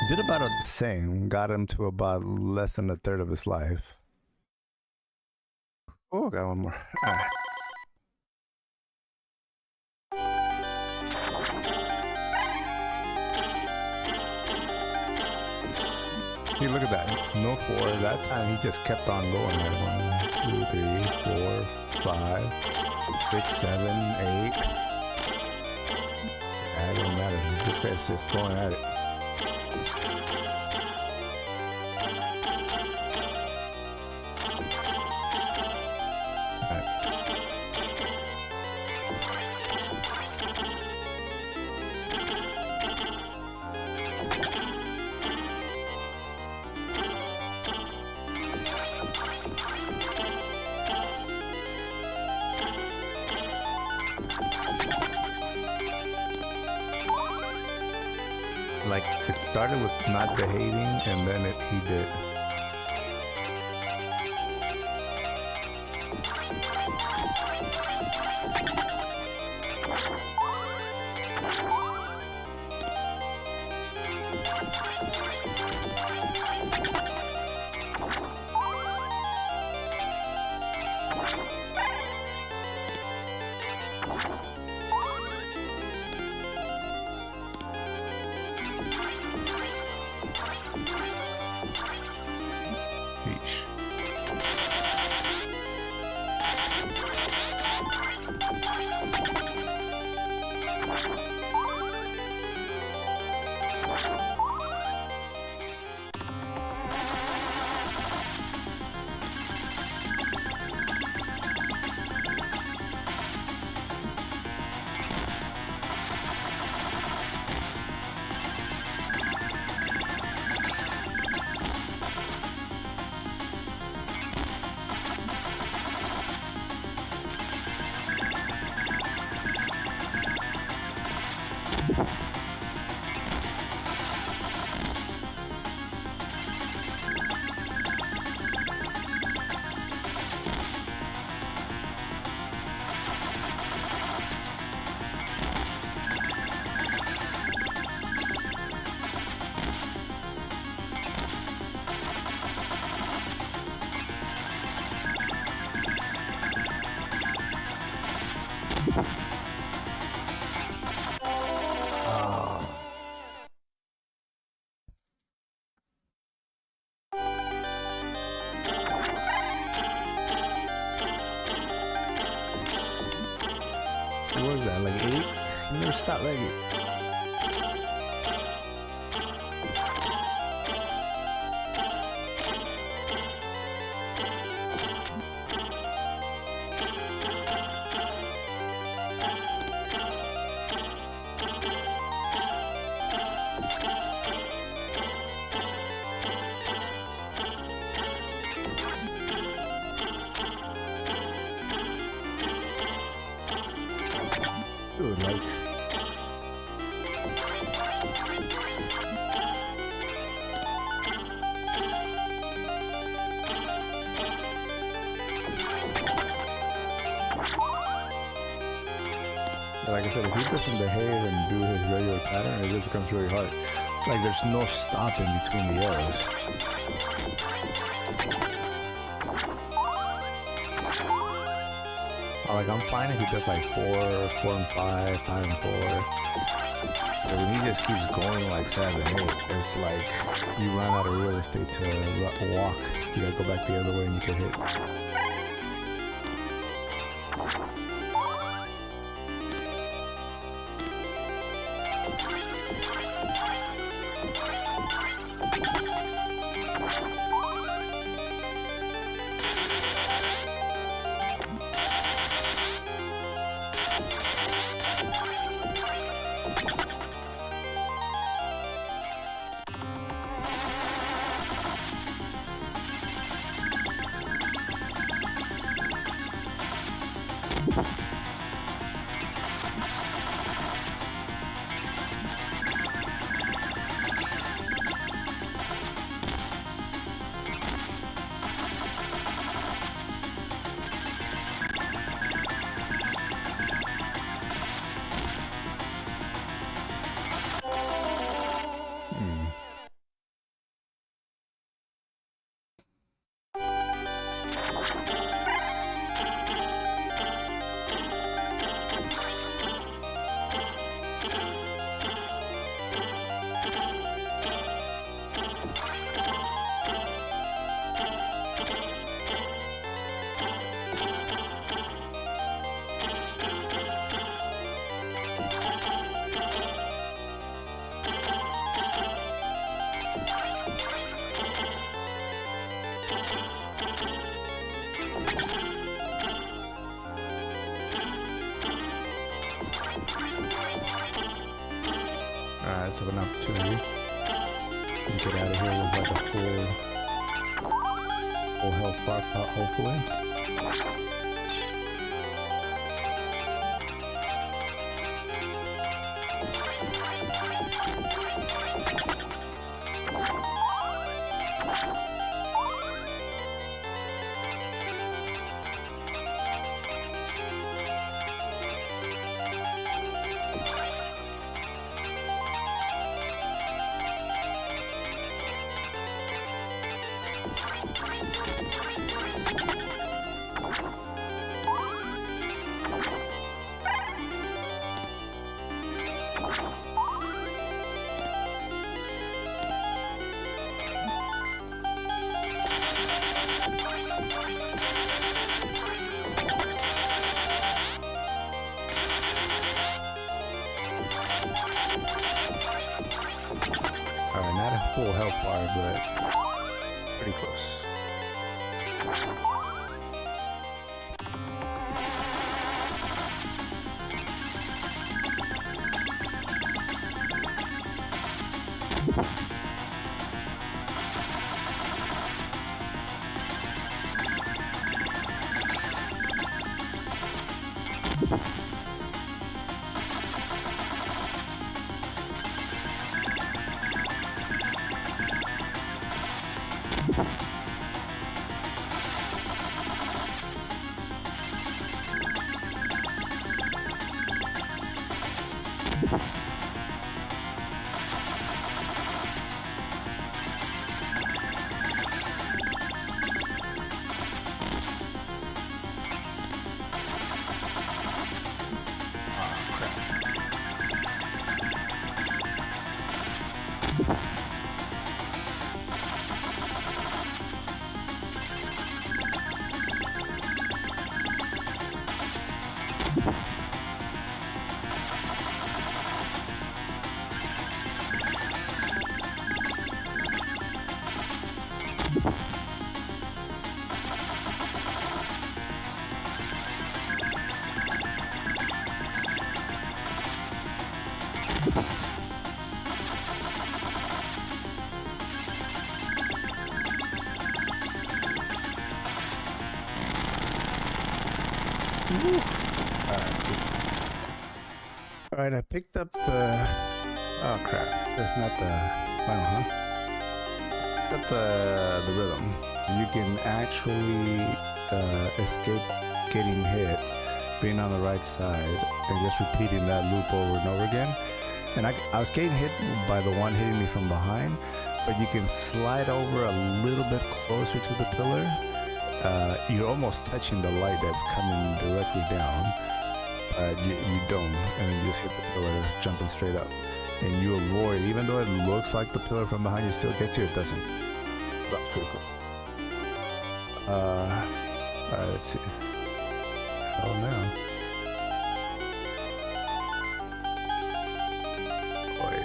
Did about the same. Got him to about less than a third of his life. Oh, got one more. All right. See, look at that. No 4. That time he just kept on going. Like 1, 2, 3, 4, 5, 6, 7, 8. It don't matter. This guy's just going at it. Like, it started with not behaving, and then he did. Sheesh. What was that, like 8? You never stopped like it. Dude, like, like I said, if he doesn't behave and do his regular pattern, it just becomes really hard. Like, there's no stopping between the arrows. Like, I'm fine if he does like 4, 4 and 5, 5 and 4. But when he just keeps going like 7-8, it's like you run out of real estate to walk. You gotta go back the other way and you get hit. Alright, that's an opportunity. And get out of here with like a full health bar, hopefully. Alright, not a full health bar, but pretty close. Alright, I picked up the... Oh crap, that's not the final, huh? Picked up the rhythm. You can actually escape getting hit, being on the right side, and just repeating that loop over and over again. And I was getting hit by the one hitting me from behind, but you can slide over a little bit closer to the pillar. You're almost touching the light that's coming directly down. pad, you don't, and then you just hit the pillar, jumping straight up, and you avoid. Even though it looks like the pillar from behind you still gets you, it doesn't. That's pretty cool. All right, let's see. Oh no. Boy,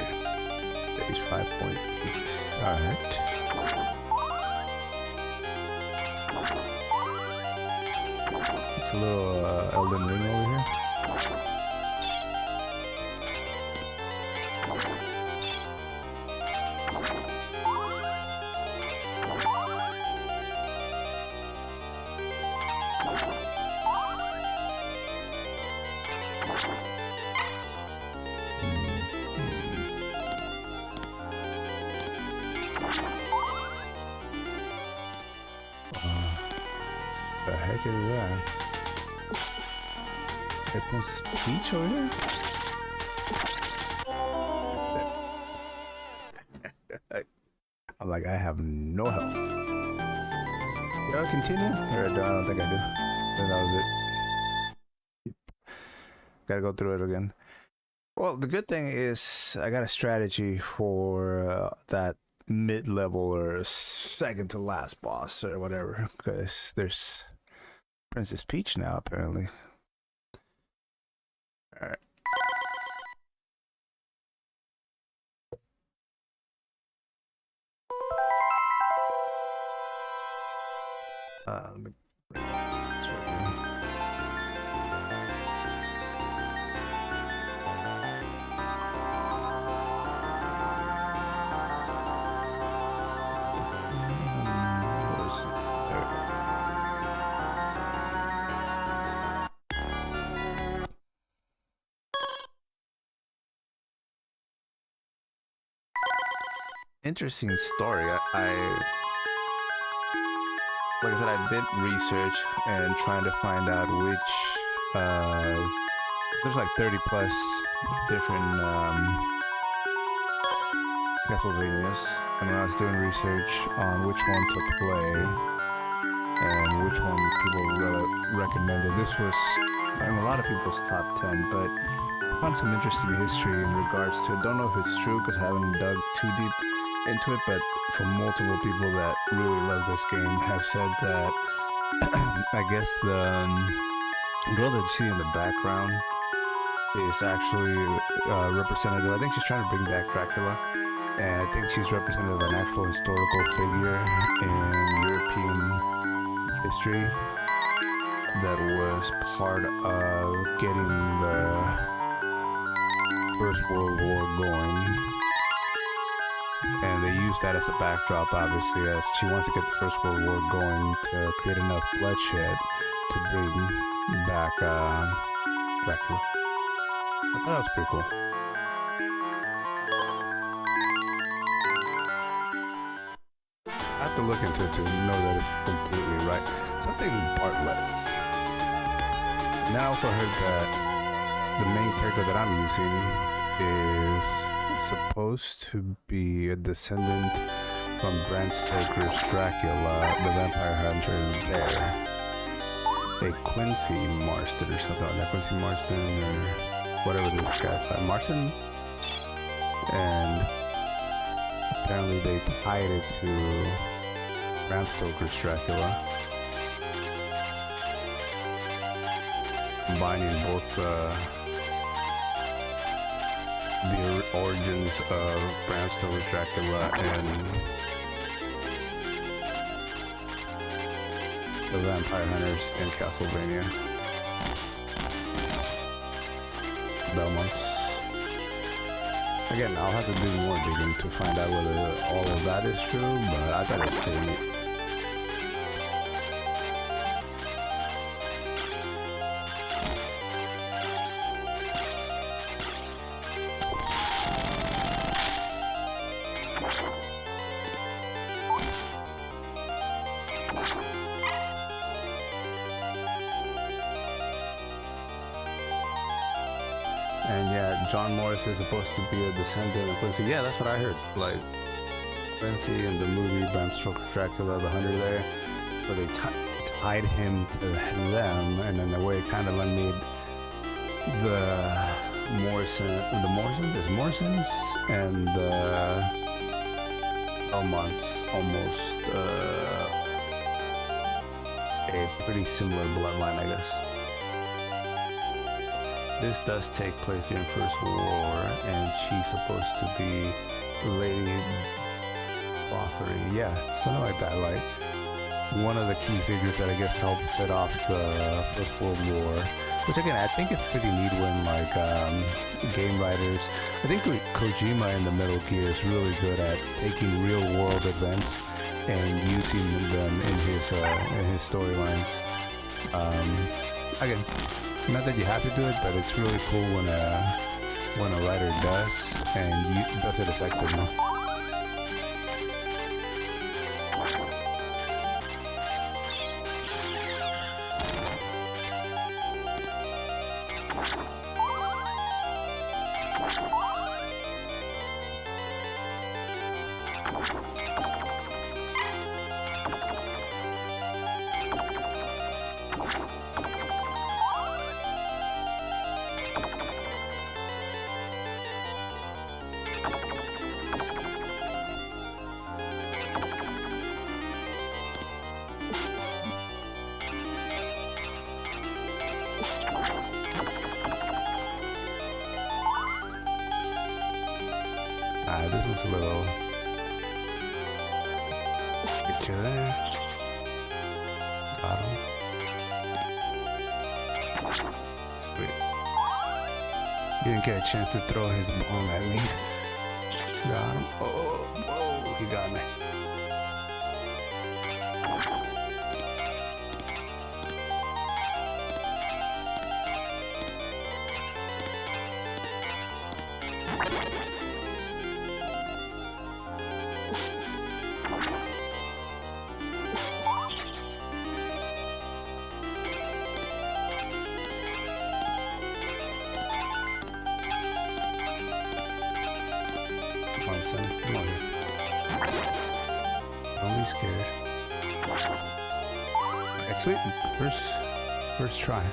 stage 5.8. All right. It's a little Elden Ring over here. What the heck is that? Hey, Princess Peach over here? I'm like, I have no health. Do I continue? Or do I don't think I do. Then that was it. Gotta go through it again. Well, the good thing is I got a strategy for that mid-level or second to last boss or whatever, because there's Princess Peach now apparently. All right. Let me bring this right here. Interesting story. Like I said, I did research and trying to find out which there's like 30 plus different Castlevanias, and when I was doing research on which one to play and which one people recommended, this was in a lot of people's top 10, but I found some interesting history in regards to it. Don't know if it's true because I haven't dug too deep into it, but from multiple people that really love this game have said that I guess the girl that you see in the background is actually representative. I think she's trying to bring back Dracula, and I think she's representative of an actual historical figure in European history that was part of getting the First World War going. And they use that as a backdrop, obviously, as she wants to get the First World War going to create enough bloodshed to bring back Dracula. I thought that was pretty cool. I have to look into it to know that it's completely right. Something Bartlett. And then I also heard that the main character that I'm using is supposed to be a descendant from Bram Stoker's Dracula, the vampire hunter there. A Quincy Marston or something like that. Quincy Marston or whatever this guy's like. Marston? And apparently they tied it to Bram Stoker's Dracula. Combining both the origins of Bram Stoker's Dracula and the vampire hunters in Castlevania. Belmonts. Again, I'll have to do more digging to find out whether all of that is true, but I thought it was pretty neat. And yeah, John Morris is supposed to be a descendant of Quincy. Yeah, that's what I heard. Like, Quincy in the movie Bram Stoker's Dracula, the hunter there. So they tied him to them, and in a way kind of made the Morrisons and the Belmonts almost a pretty similar bloodline, I guess. This does take place during First World War, and she's supposed to be Lady Bathory. Yeah, something like that. Like one of the key figures that I guess helped set off the First World War. Which again, I think it's pretty neat when like game writers. I think Kojima in the Metal Gear is really good at taking real world events and using them in his storylines. Again, not that you have to do it, but it's really cool when a writer does and does it effectively. This was a little picture there. Got him. Sweet. He didn't get a chance to throw his bone at me. Got him. Oh, he got me. Son, come on here. Don't be scared. Alright, sweet. First try.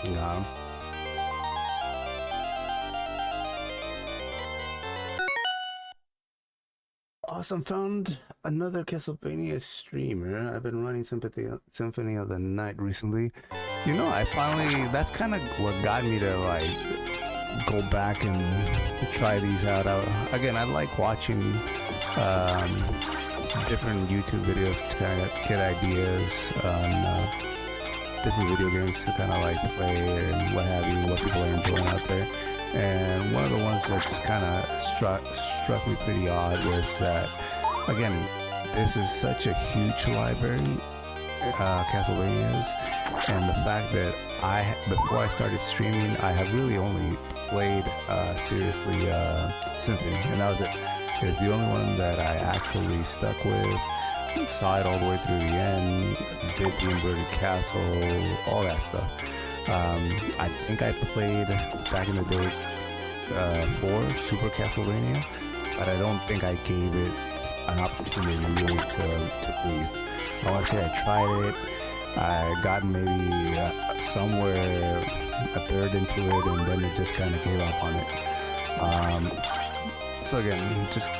Got him. Awesome, found another Castlevania streamer. I've been running Symphony of the Night recently. You know, that's kind of what got me to like go back and try these out. Again, I like watching different YouTube videos to kind of get ideas on different video games to kind of like play and what have you, what people are enjoying out there. And one of the ones that just kind of struck me pretty odd was that, again, this is such a huge library, Castlevanias, and the fact that before I started streaming, I have really only played seriously Symphony, and that was it. It's the only one that I actually stuck with. Saw it all the way through the end, did the inverted castle, all that stuff. I think I played back in the day 4 Super Castlevania, but I don't think I gave it an opportunity really to breathe. I want to say I tried it, I got maybe somewhere a third into it, and then it just kind of gave up on it. So again, just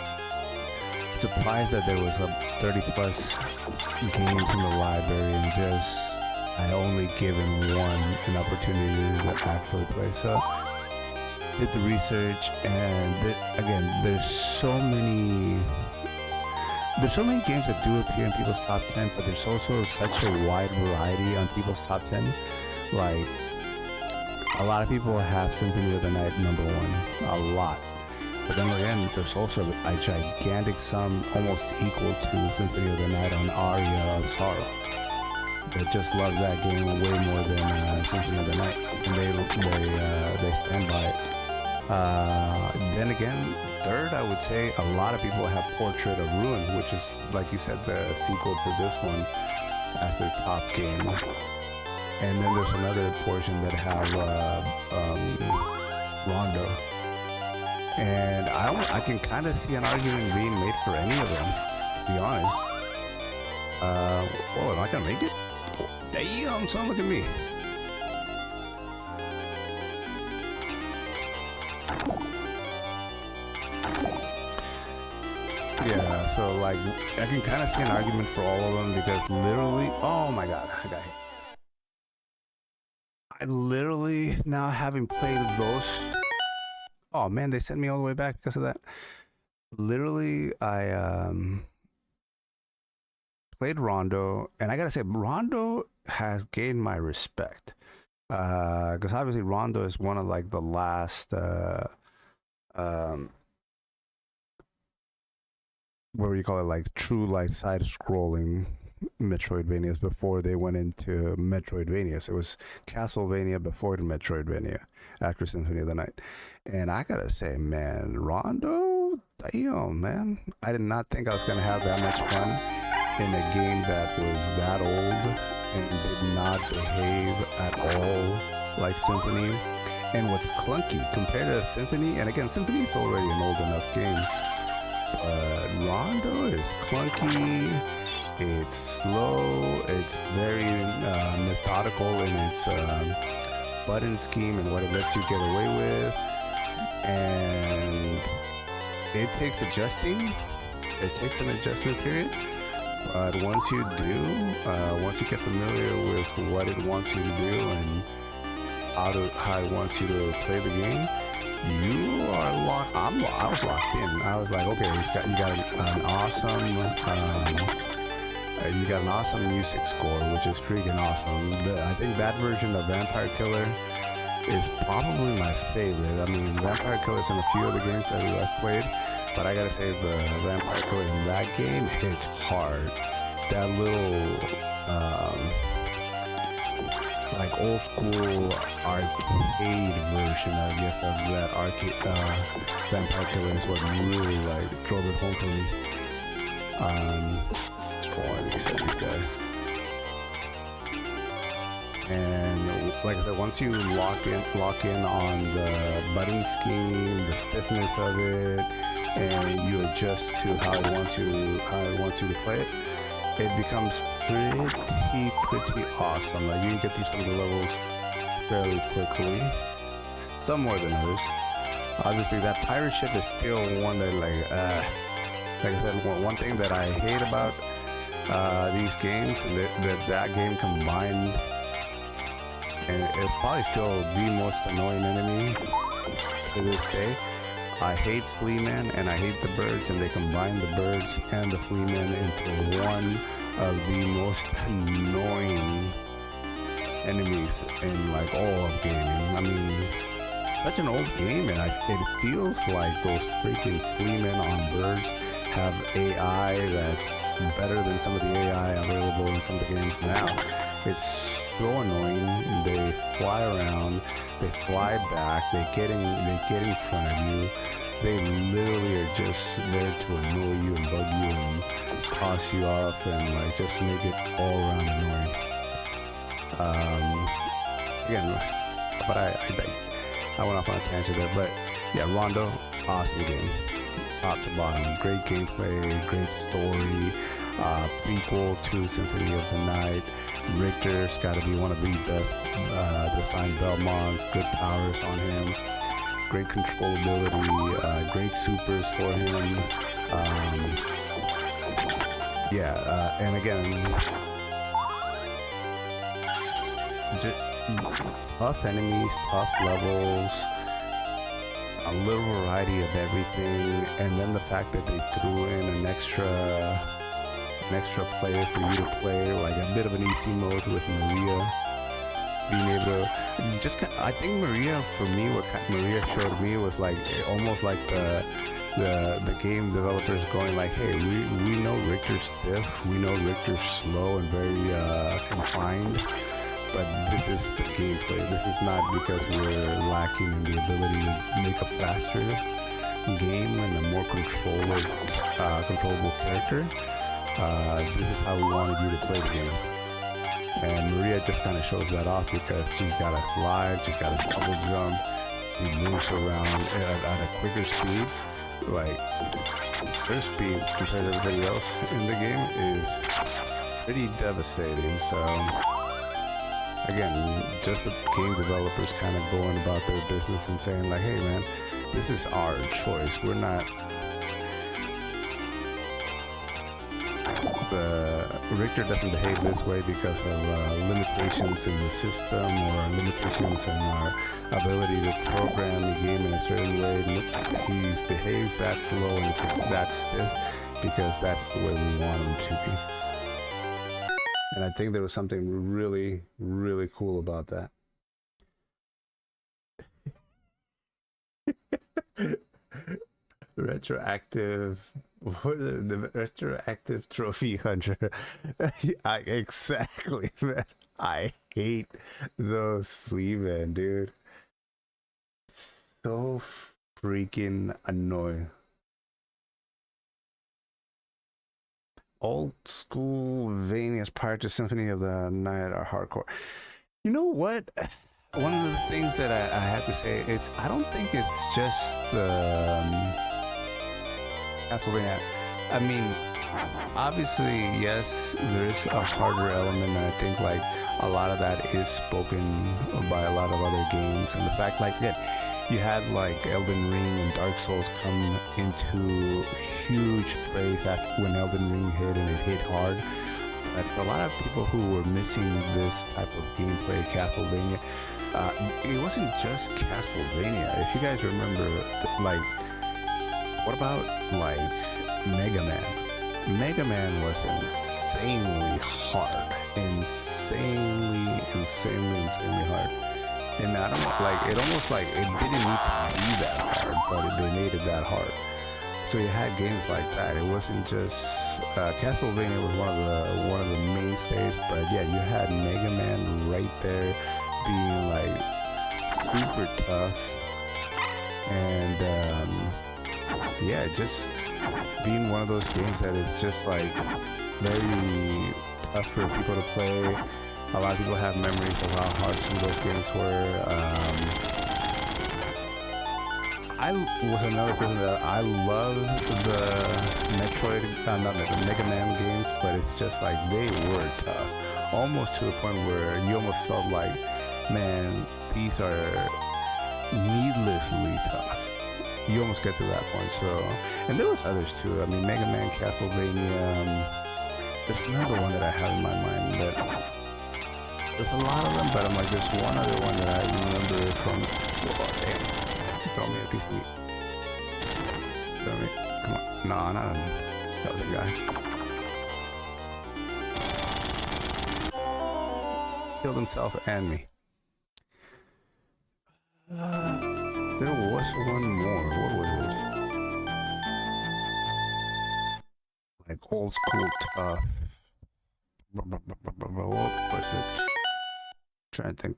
surprised that there was 30 plus games in the library, and I only given one an opportunity to actually play. So did the research, and again, there's so many games that do appear in people's top 10, but there's also such a wide variety on people's top 10. Like, a lot of people have Symphony of the Night number one, a lot. But then again, there's also a gigantic sum almost equal to Symphony of the Night on Aria of Sorrow. That just love that game way more than Symphony of the Night, and they stand by it. Then again, third, I would say a lot of people have Portrait of Ruin, which is, like you said, the sequel to this one, as their top game. And then there's another portion that have Rondo. And I can kind of see an argument being made for any of them, to be honest. Am I gonna make it? Damn, son, look at me. Yeah, so like, I can kind of see an argument for all of them because literally, oh my god, I literally, now having played those, oh man, they sent me all the way back because of that. Literally, I played Rondo, and I gotta say, Rondo has gained my respect. Because obviously Rondo is one of like the last what do you call it, like true like side scrolling Metroidvanias before they went into Metroidvanias. It was Castlevania before the Metroidvania, after Symphony of the Night. And I gotta say, man, Rondo, damn, man, I did not think I was gonna have that much fun in a game that was that old and did not behave at all like Symphony, and what's clunky compared to Symphony. And again, Symphony is already an old enough game, but Rondo is clunky, it's slow, it's very methodical in its button scheme and what it lets you get away with, and it takes adjusting. It takes an adjustment period. But once you do, once you get familiar with what it wants you to do and how it wants you to play the game, you are locked. I was locked in. I was like, okay, you got an awesome music score, which is freaking awesome. I think that version of Vampire Killer is probably my favorite. I mean, Vampire Killer's in a few other games that I've played, but I gotta say the Vampire Killer in that game hits hard. That little like old school arcade version, I guess, of that arcade Vampire Killer is what really like drove it home for me. Let's go on, these guys. And like I said, once you lock in on the button scheme, the stiffness of it, and you adjust to how it wants you to play it, it becomes pretty awesome. Like, you can get through some of the levels fairly quickly, some more than others. Obviously, that pirate ship is still one that like I said, one thing that I hate about these games, and that game combined, and it's probably still the most annoying enemy to this day. I hate Fleamen and I hate the birds, and they combine the birds and the Fleamen into one of the most annoying enemies in like all of gaming. I mean, such an old game, and it feels like those freaking Fleamen on birds have AI that's better than some of the AI available in some of the games now. It's so annoying. They fly around, they fly back, they get in front of you. They literally are just there to annoy you and bug you and toss you off and like just make it all around annoying. Again, but I went off on a tangent there, but yeah, Rondo, awesome game, top to bottom, great gameplay, great story, prequel to Symphony of the Night. Richter's got to be one of the best designed Belmonts, good powers on him, great controllability, great supers for him. And again, just tough enemies, tough levels, a little variety of everything, and then the fact that they threw in an extra player for you to play, like a bit of an easy mode with Maria, being able to I think Maria, for me, what Maria showed me was like almost like the game developers going like, hey, we know Richter's stiff, we know Richter's slow and very confined, but this is the gameplay. This is not because we're lacking in the ability to make a faster game and a more controllable character. This is how we wanted you to play the game. And Maria just kind of shows that off because she's got a slide, she's got a double jump, she moves around at a quicker speed. Like, her speed compared to everybody else in the game is pretty devastating. So again, just the game developers kind of going about their business and saying like, hey man, this is our choice. We're not Richter doesn't behave this way because of limitations in the system or limitations in our ability to program the game in a certain way. He behaves that slow and that stiff because that's the way we want him to be. And I think there was something really, really cool about that. Retroactive, what is it? The retroactive trophy hunter. Exactly, man. I hate those flea men, dude. So freaking annoying. Old school Vanias prior to Symphony of the Night are hardcore. You know what? One of the things that I have to say is I don't think it's just the Castlevania. I mean, obviously, yes, there's a harder element, and I think like a lot of that is spoken by a lot of other games, and the fact like that you had like Elden Ring and Dark Souls come into huge praise after when Elden Ring hit, and it hit hard. But for a lot of people who were missing this type of gameplay, Castlevania, it wasn't just Castlevania. If you guys remember, like, what about like Mega Man? Mega Man was insanely hard, insanely hard. And I don't like it. Almost like it didn't need to be that hard, but they made it that hard. So you had games like that. It wasn't just Castlevania was one of the mainstays, but yeah, you had Mega Man right there, being like super tough, and yeah, just being one of those games that is just like very tough for people to play. A lot of people have memories of how hard some of those games were. I was another person that I loved the Metroid, not the Mega Man games, but it's just like they were tough, almost to the point where you almost felt like, man, these are needlessly tough. You almost get to that point. So, and there was others too. I mean, Mega Man, Castlevania. There's another one that I have in my mind that there's a lot of them, but I'm like, there's one other one that I remember from. Oh, damn. Throw me a piece of meat. Throw me. Come on. No, not a skeleton guy. Killed himself and me. There was one more. What was it? Like old school tough. What was it? Trying to think.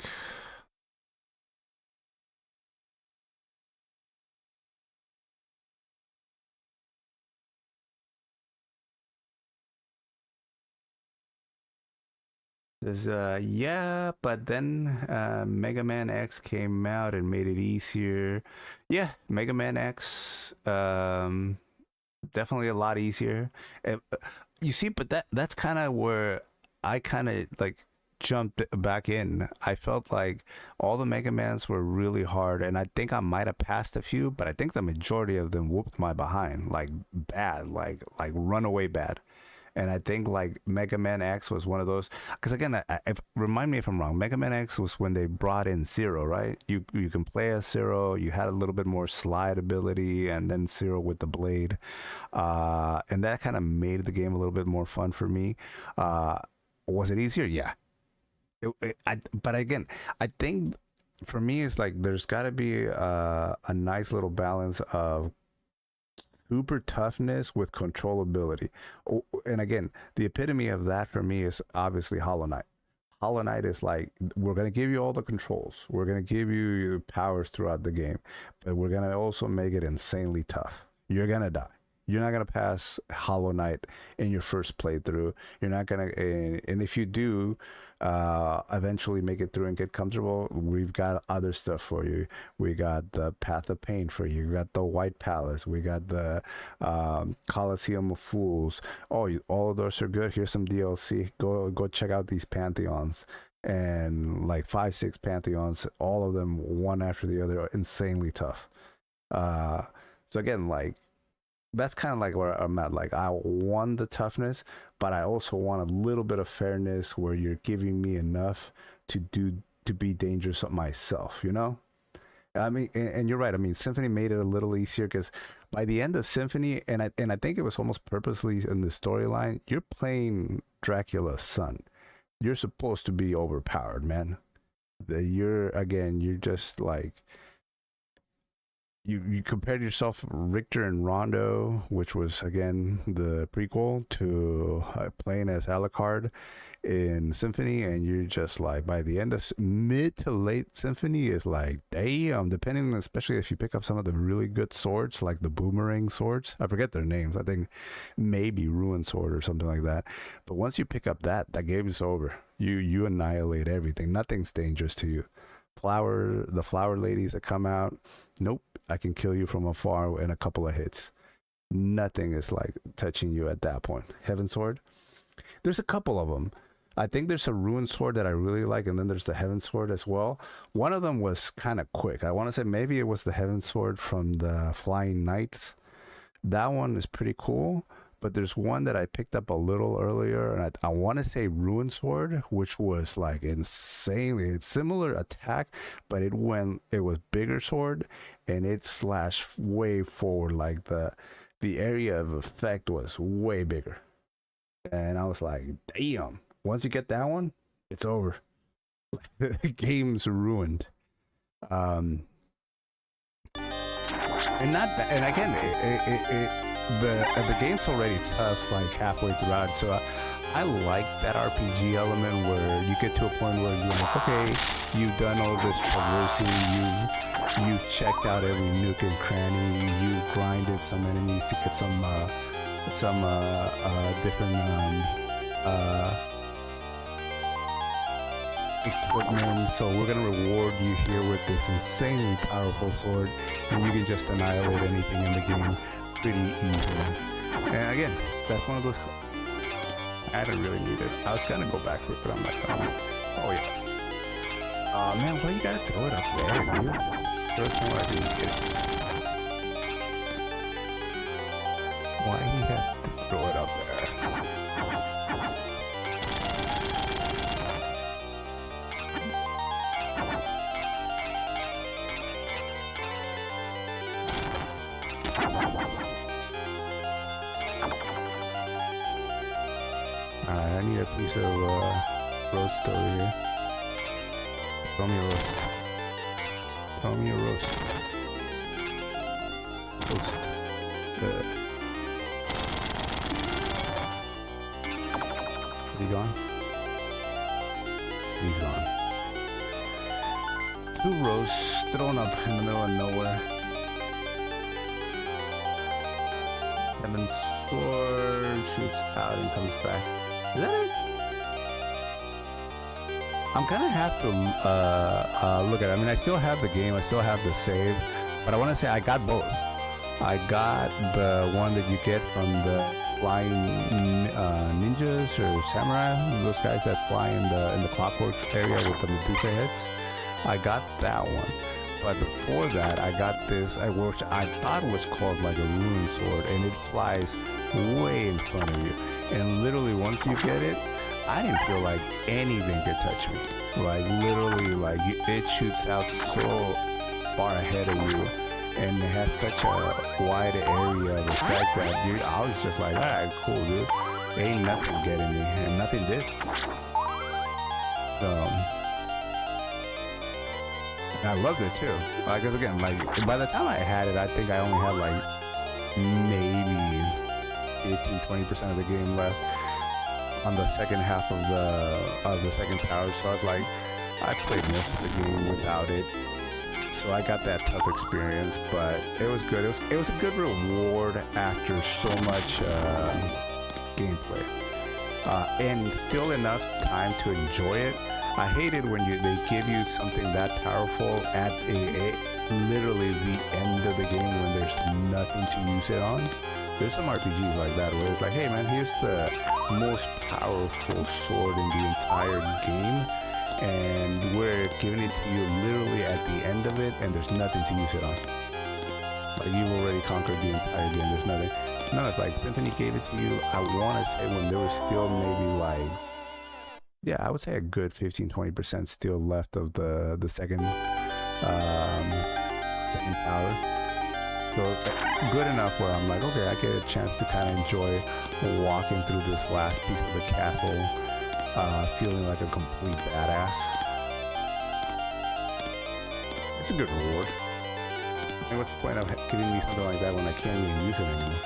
There's yeah, but then Mega Man X came out and made it easier. Yeah, Mega Man X definitely a lot easier. You see, but that's kind of where I kind of like jumped back in. I felt like all the Mega Mans were really hard, and I think I might have passed a few, but I think the majority of them whooped my behind, like bad, like runaway bad. And I think like Mega Man X was one of those. Because again, remind me if I'm wrong. Mega Man X was when they brought in Zero, right? You can play as Zero. You had a little bit more slide ability, and then Zero with the blade, and that kind of made the game a little bit more fun for me. Was it easier? Yeah. But again, I think for me, it's like there's got to be a nice little balance of super toughness with controllability. Oh, and again, the epitome of that for me is obviously Hollow Knight. Hollow Knight is like, we're going to give you all the controls, we're going to give you your powers throughout the game, but we're going to also make it insanely tough. You're going to die. You're not going to pass Hollow Knight in your first playthrough. You're not going to, and if you do eventually make it through and get comfortable, we've got other stuff for you. We got the Path of Pain for you. We got the White Palace. We got the Coliseum of Fools. Oh, all of those are good. Here's some DLC. Go check out these Pantheons. And like 5-6 Pantheons, all of them one after the other are insanely tough. So again, like, that's kind of like where I'm at. Like, I want the toughness, but I also want a little bit of fairness where you're giving me enough to be dangerous myself, you know? I mean, and you're right. I mean, Symphony made it a little easier because by the end of Symphony, and I think it was almost purposely in the storyline, you're playing Dracula's son. You're supposed to be overpowered, man. You're just like, you compared yourself, Richter and Rondo, which was again the prequel to playing as Alucard in Symphony, and you're just like, by the end of mid to late Symphony is like, damn, depending, especially if you pick up some of the really good swords, like the boomerang swords. I forget their names. I think maybe Ruin Sword or something like that. But once you pick up that game is over. You annihilate everything. Nothing's dangerous to you. The flower ladies that come out, nope, I can kill you from afar in a couple of hits. Nothing is like touching you at that point. Heaven Sword, there's a couple of them. I think there's a Ruin Sword that I really like, and then there's the Heaven Sword as well. One of them was kind of quick. I want to say maybe it was the Heaven Sword from the Flying Knights. That one is pretty cool. But there's one that I picked up a little earlier, and I want to say Ruin Sword, which was like insanely similar attack, but it was bigger sword, and it slashed way forward. Like the area of effect was way bigger, and I was like, damn! Once you get that one, it's over. The game's ruined. And not that, and again, the game's already tough like halfway throughout, so I like that RPG element where you get to a point where you're like, okay, you've done all this traversing, you've checked out every nook and cranny, you grinded some enemies to get some different equipment, so we're gonna reward you here with this insanely powerful sword, and you can just annihilate anything in the game pretty easily. And again, that's one of those I didn't really need it. I was gonna go back for it, but I'm like, oh yeah. Oh man, why you gotta throw it up there, dude? Throw it somewhere I didn't get it. Why you have to throw it up there? Alright, I need a piece of roast over here. Throw me a roast. Throw me a roast. Roast. Is he gone? He's gone. 2 roasts thrown up in the middle of nowhere. Heaven's Sword shoots out and comes back. Is that it? I'm gonna have to look at it. I mean, I still have the game, I still have the save, but I want to say I got both. I got the one that you get from the flying ninjas or samurai, those guys that fly in the clockwork area with the Medusa heads. I got that one, But before that, I got this, which I thought was called like a rune sword, and it flies way in front of you. And literally, once you get it, I didn't feel like anything could touch me. Like literally, like it shoots out so far ahead of you, and it has such a wide area of effect that I was just like, all right, cool, dude. Ain't nothing getting me, and nothing did. And I loved it too. Because again, like by the time I had it, I think I only had like maybe 18-20% of the game left on the second half of the second tower. So I was like, I played most of the game without it. So I got that tough experience, but it was good. It was a good reward after so much gameplay, and still enough time to enjoy it. I hated when they give you something that powerful at literally the end of the game when there's nothing to use it on. There's some RPGs like that where it's like, hey man, here's the most powerful sword in the entire game, and we're giving it to you literally at the end of it, and there's nothing to use it on. Like you've already conquered the entire game, there's nothing. No, it's like Symphony gave it to you, I want to say when there was still maybe like, yeah, I would say a good 15-20% still left of the second tower. So good enough where I'm like, okay, I get a chance to kind of enjoy walking through this last piece of the castle, feeling like a complete badass. It's a good reward. I mean, what's the point of giving me something like that when I can't even use it anymore?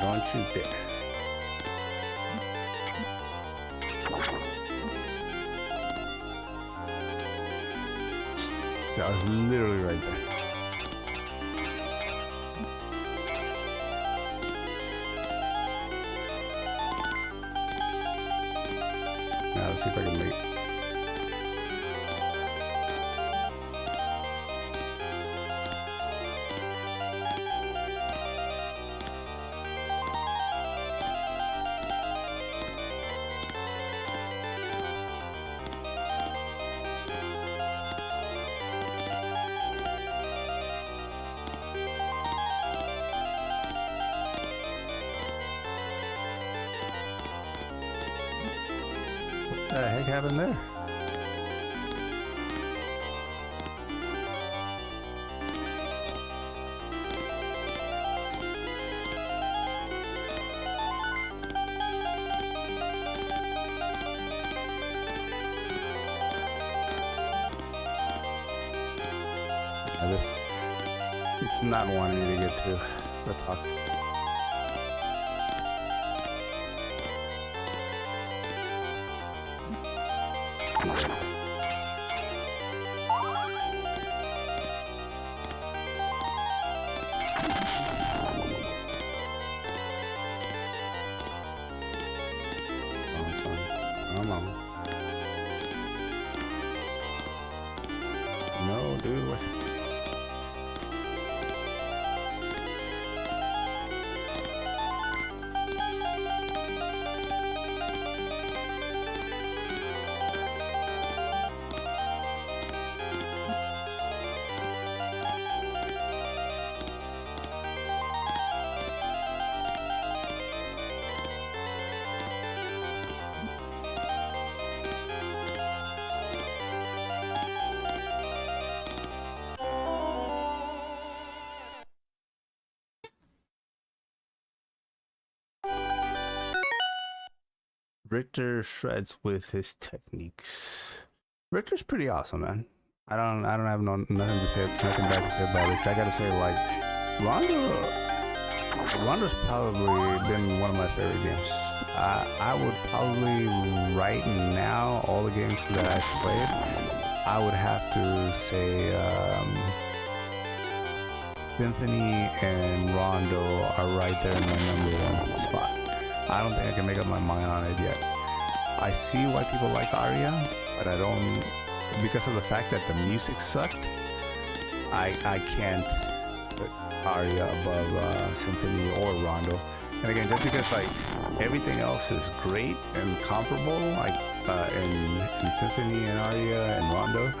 Don't shoot there. That was literally right there. Now let's see if I can make. What the heck happened there? It's not wanting me to get to the top. Come on. No, dude, what's... Richter shreds with his techniques. Richter's pretty awesome, man. I don't have nothing bad to say about Richter. I gotta say, like, Rondo's probably been one of my favorite games. I would probably right now, all the games that I've played, I would have to say Symphony and Rondo are right there in my #1 spot. I don't think I can make up my mind on it yet. I see why people like Aria, but I don't, because of the fact that the music sucked, I can't put Aria above Symphony or Rondo. And again, just because like everything else is great and comparable, like in Symphony and Aria and Rondo,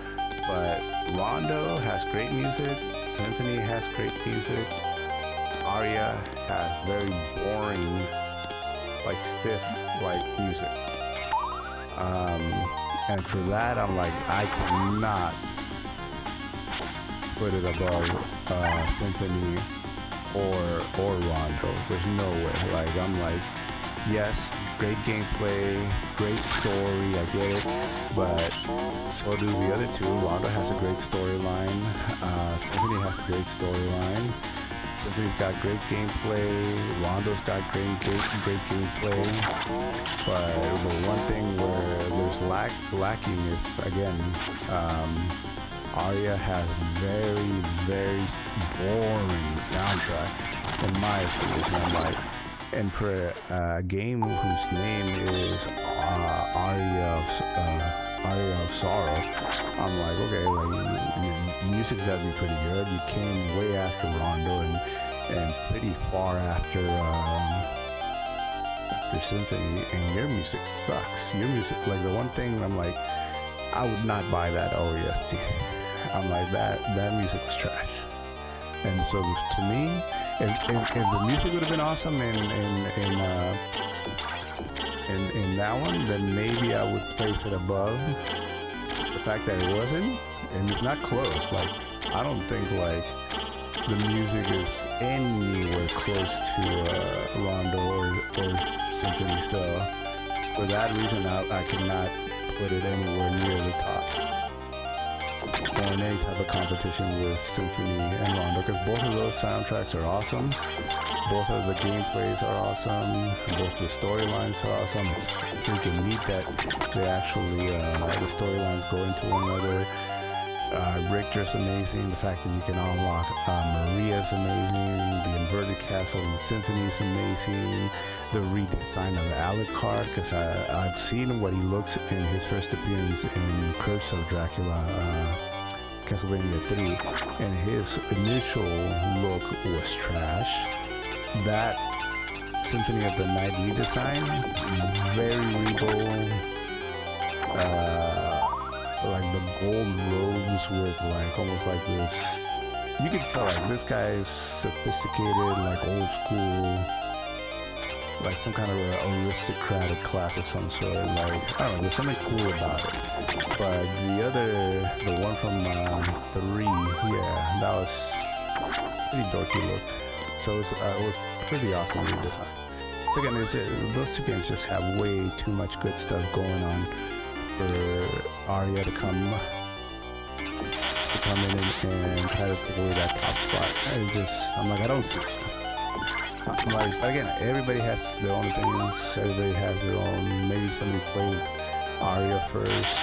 but Rondo has great music, Symphony has great music, Aria has very boring, like stiff, like music. And for that, I'm like, I cannot put it above Symphony or Rondo. There's no way. Like, I'm like, yes, great gameplay, great story, I get it, but so do the other two. Rondo has a great storyline. Symphony has a great storyline. Symphony's got great gameplay. Rondo's got great gameplay. But the one thing where there's lacking is, again, Aria has very, very boring soundtrack in my estimation. I'm like, and for a game whose name is Aria of Sorrow, I'm like, okay, like your music's gotta be pretty good. You came way after Rondo and pretty far after your Symphony, and your music sucks. Your music, like the one thing I'm like, I would not buy that OST. I'm like, that music was trash. And so to me, if the music would have been awesome in that one, then maybe I would place it above. The fact that it wasn't, and it's not close. Like, I don't think like the music is anywhere close to Rondo or Symphony. So for that reason, I cannot put it anywhere near the top or in any type of competition with Symphony and Rondo, because both of those soundtracks are awesome. Both of the gameplays are awesome. Both the storylines are awesome. It's freaking neat that they actually the storylines go into one another. Richter's amazing. The fact that you can unlock Maria's amazing. The inverted castle in Symphony is amazing. The redesign of Alucard, because I've seen what he looks in his first appearance in Curse of Dracula, Castlevania 3, and his initial look was trash. That Symphony of the Night redesign, very regal. Like the gold robes with like almost like this, you can tell like this guy is sophisticated, like old school, like some kind of aristocratic class of some sort. Like, I don't know, there's something cool about it. But the one from 3, yeah, that was pretty dorky look. So it was pretty awesome redesign. Again, those two games just have way too much good stuff going on for Aria to come in and try to take away that top spot. I'm like, I don't see it. I'm like, but again, everybody has their own opinions. Everybody has their own. Maybe somebody played Aria first,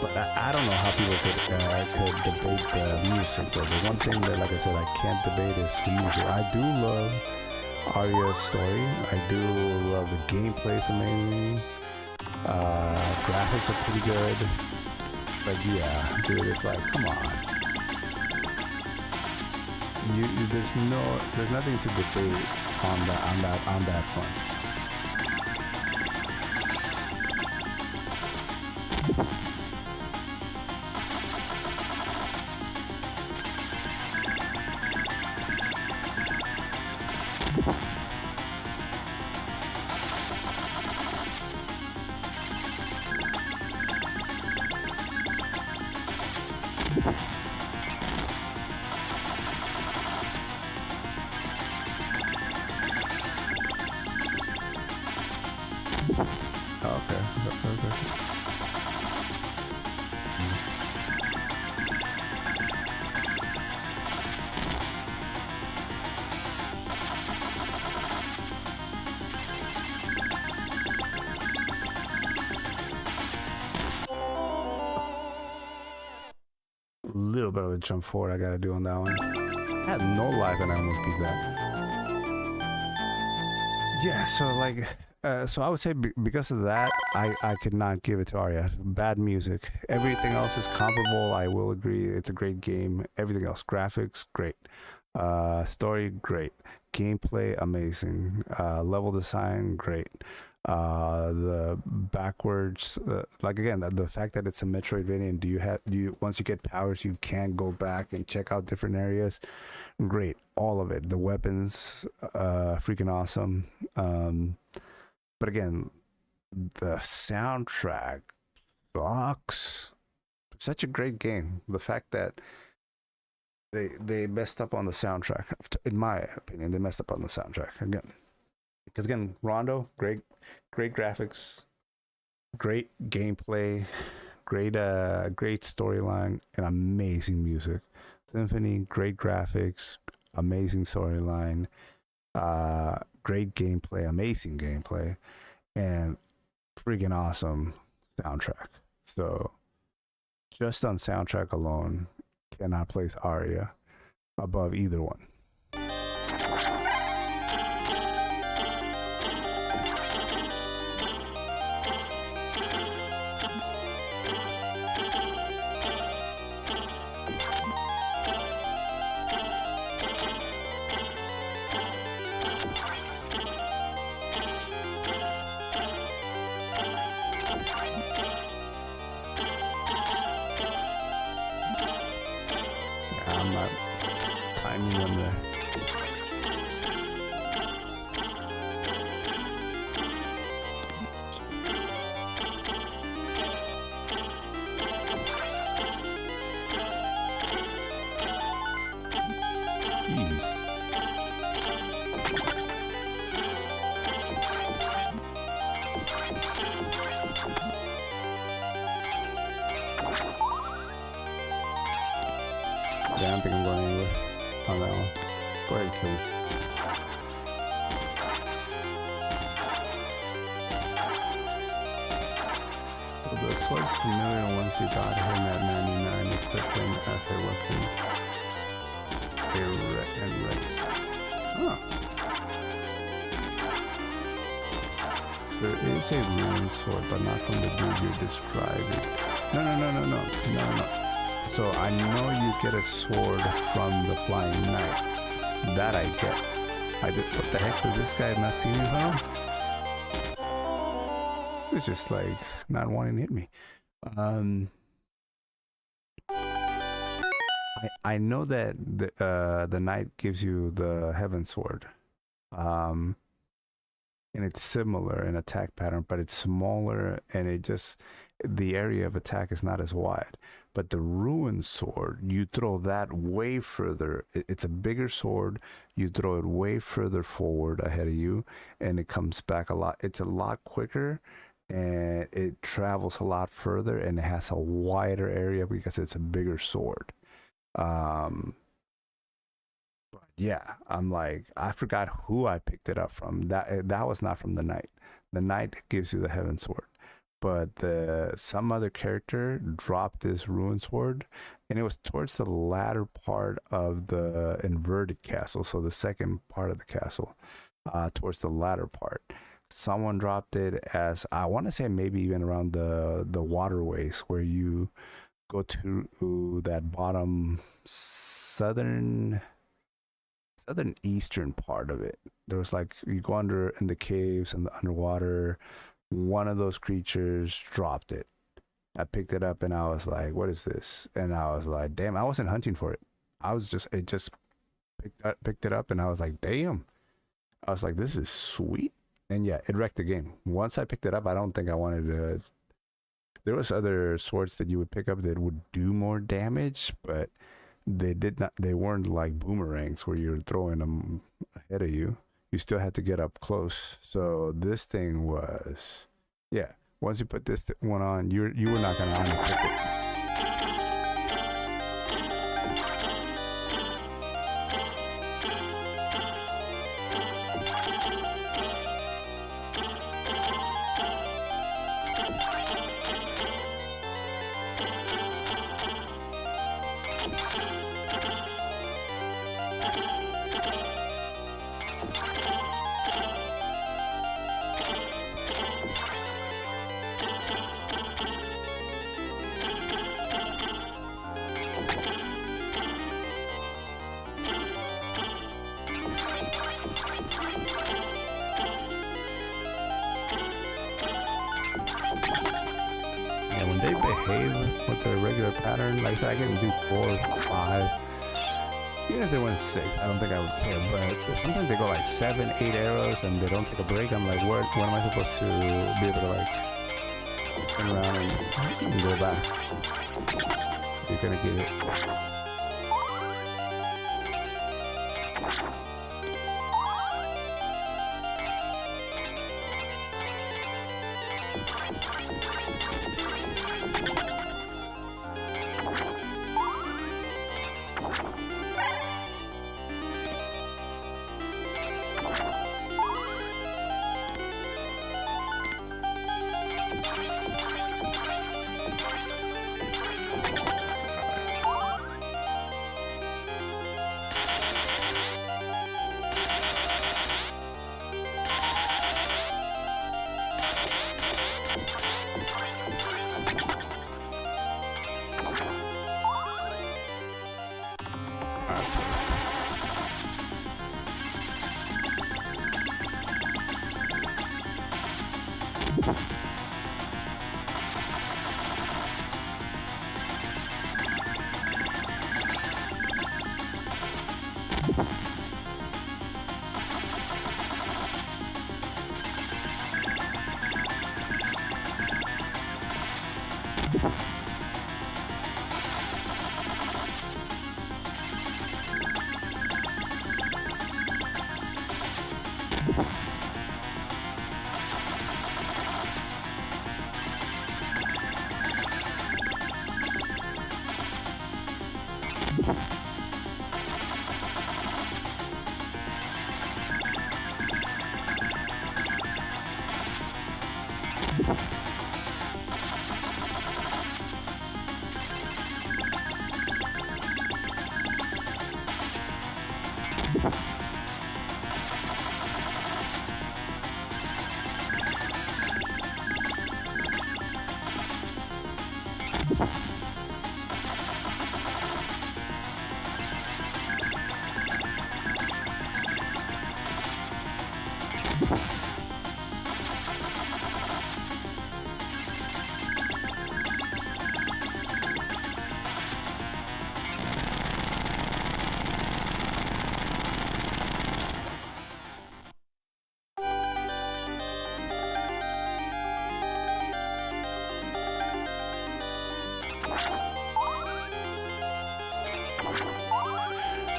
but I don't know how people could debate the music. Though the one thing that, like I said, I can't debate is the music. I do love Aria's story. I do love the gameplay. It's amazing. Graphics are pretty good, but yeah, dude, it's like, come on. There's nothing to debate on that front. Okay. A little bit of a jump forward I gotta do on that one. I had no life and I almost beat that. Yeah, so like, so I would say because of that, I could not give it to Aria. Bad music. Everything else is comparable. I will agree. It's a great game. Everything else, graphics, great. Story great, gameplay amazing, level design great. The backwards, like again, the fact that it's a Metroidvania, and do you once you get powers, you can go back and check out different areas. Great, all of it. The weapons, freaking awesome. But again, the soundtrack sucks. Such a great game. The fact that they messed up on the soundtrack, in my opinion, they messed up on the soundtrack again. Because again, Rondo, great graphics, great gameplay, great storyline, and amazing music. Symphony, great graphics, amazing storyline, great gameplay, amazing gameplay, and freaking awesome soundtrack. So just on soundtrack alone, cannot place Aria above either one. I'm not timing them there. Jeez. Yeah, I don't think I'm going anywhere on that one. Go ahead and kill me. Well, the sword's familiar once you got him at 99, equip him as a weapon. Huh. There is a rune sword, but not from the dude you're describing. No. So I know you get a sword from the Flying Knight. That I get. What the heck? Did this guy not see me from? He was just like not wanting to hit me. I know that the knight gives you the Heaven Sword. And it's similar in attack pattern, but it's smaller, and the area of attack is not as wide. But the Ruin Sword, you throw that way further. It's a bigger sword. You throw it way further forward ahead of you, and it comes back a lot. It's a lot quicker, and it travels a lot further, and it has a wider area because it's a bigger sword. Yeah, I'm like, I forgot who I picked it up from. That was not from the knight. The knight gives you the Heaven Sword, but some other character dropped this Ruin Sword, and it was towards the latter part of the inverted castle, so the second part of the castle, towards the latter part. Someone dropped it as, I want to say maybe even around the waterways where you go to that bottom southeastern part of it. There was like, you go under in the caves and the underwater. One of those creatures dropped it. I picked it up and I was like, what is this? And I was like, damn, I wasn't hunting for it. It just picked it up, and I was like, damn. I was like, this is sweet. And yeah, it wrecked the game. Once I picked it up, I don't think I wanted to. There was other swords that you would pick up that would do more damage, but they weren't like boomerangs where you're throwing them ahead of you. You still had to get up close. So this thing was, yeah, once you put this one on, you were not going to unequip it. man, when they behave with their regular pattern, like I said, I can do 4, 5. Even if they went 6, I don't think I would care. But sometimes they go like 7, 8 arrows and they don't take a break. I'm like, when am I supposed to be able to like turn around and go back? You're gonna get it.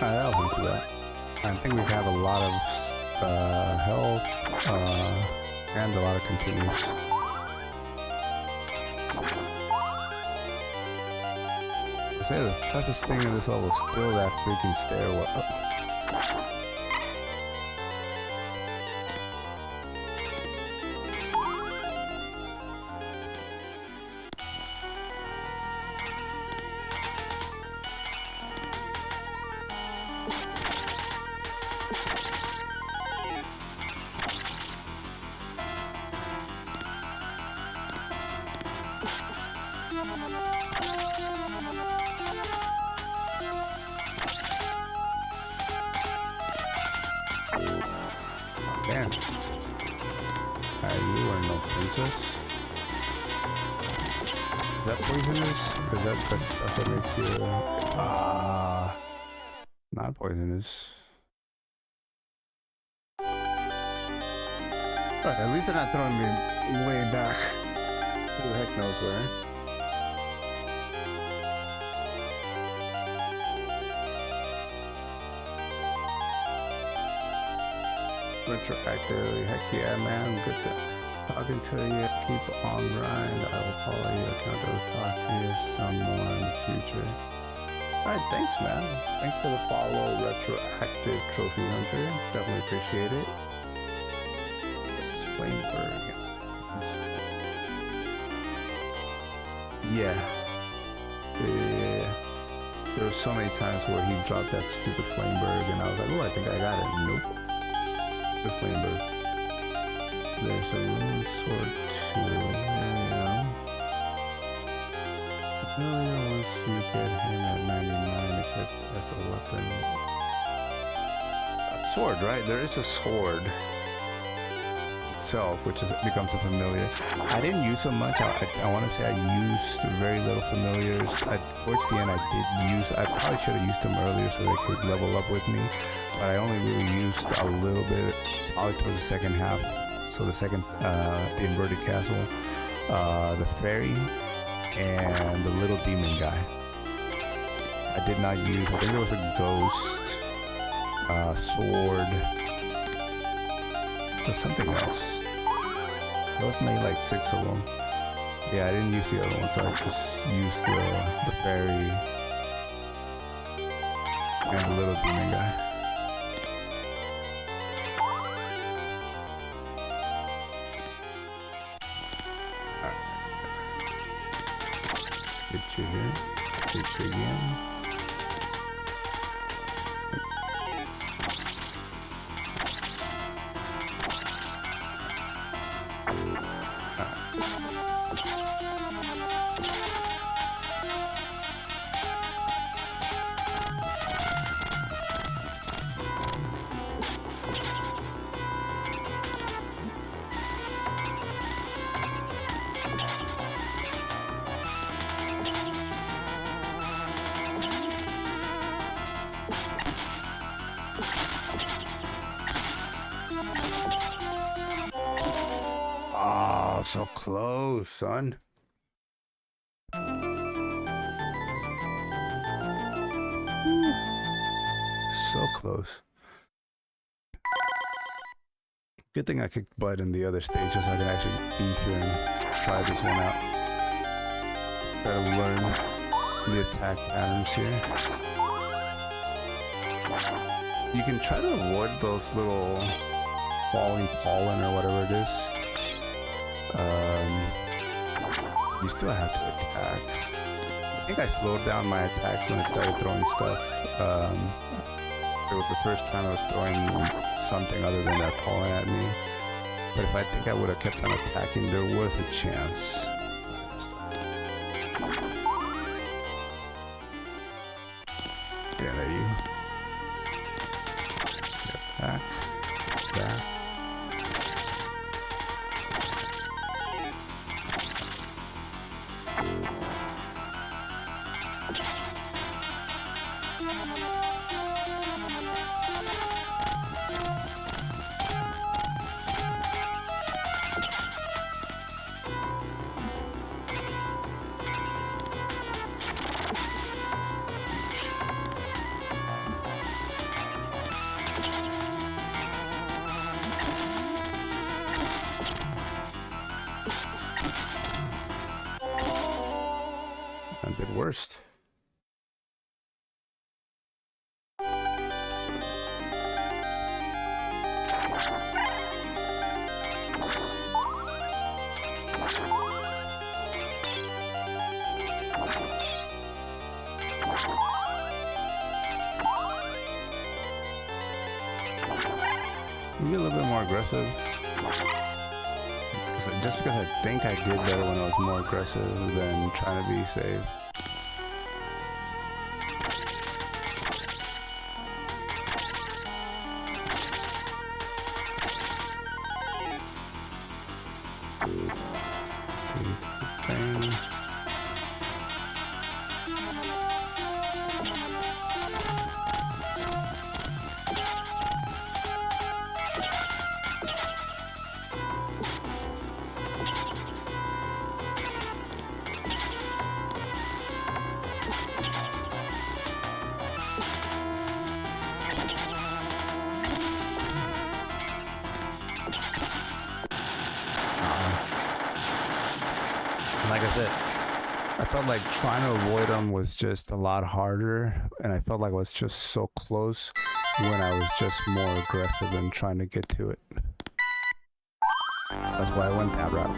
That wasn't too bad. I think we have a lot of health and a lot of continues. I say the toughest thing in this level is still that freaking stairwell. Damn. You are no princess. Is that poisonous? Is that the stuff that makes you... not poisonous. But at least they're not throwing me way back. Who the heck knows where? Retroactively, heck yeah, man. Good to talking to you. Keep on grind. I will follow you. I can't talk to you some more in the future. Alright, thanks, man. Thanks for the follow, Retroactive Trophy Hunter. Definitely appreciate it. It's Flameberg. Yeah. There were so many times where he dropped that stupid Flameberg, and I was like, oh, I think I got it. Nope. The Flameberg. There's a rune sword too. Yeah. Once you get him at 99, equipped as a weapon. A sword, right? There is a sword. itself, which becomes a familiar. I didn't use so much. I want to say I used very little familiars. Towards the end, I probably should have used them earlier so they could level up with me, but I only really used a little bit, probably towards the second half. So the inverted castle, the fairy, and the little demon guy. I did not use, I think there was a ghost, sword, or something else. There was maybe like 6 of them. Yeah, I didn't use the other one, so I just used the fairy and the little demon guy. Get you here. Get you again. Oh, so close, son. Whew. So close. Good thing I kicked butt in the other stages so I can actually be here and try this one out. Try to learn the attack patterns here. You can try to avoid those little falling pollen or whatever it is. You still have to attack. I think I slowed down my attacks when I started throwing stuff. So it was the first time I was throwing something other than that pollen at me. But if I think I would have kept on attacking, there was a chance. Yeah, there you go. Attack. Attack. I did worst. Maybe a little bit more aggressive. Just because I think I did better when I was more aggressive than trying to be safe. Let's see, thing. Like I said, I felt like trying to avoid them was just a lot harder, and I felt like I was just so close when I was just more aggressive and trying to get to it. So that's why I went that route.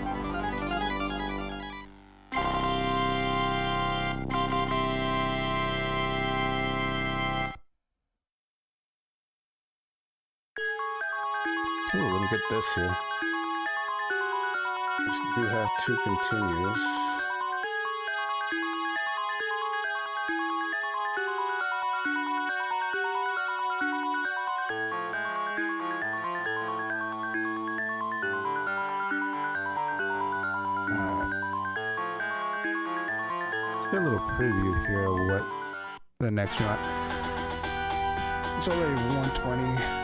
Ooh, let me get this here. We do have 2 continues. a little preview here of what the next round. It's already 1:20,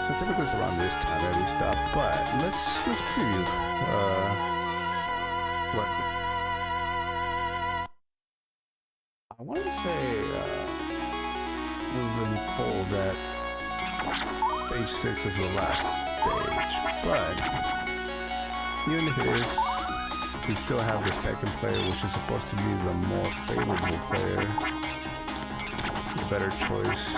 so typically it's around this time that we stop. But let's preview what I want to say. We've been told that stage 6 is the last stage, but even if it is, we still have the second player, which is supposed to be the more favorable player, the better choice.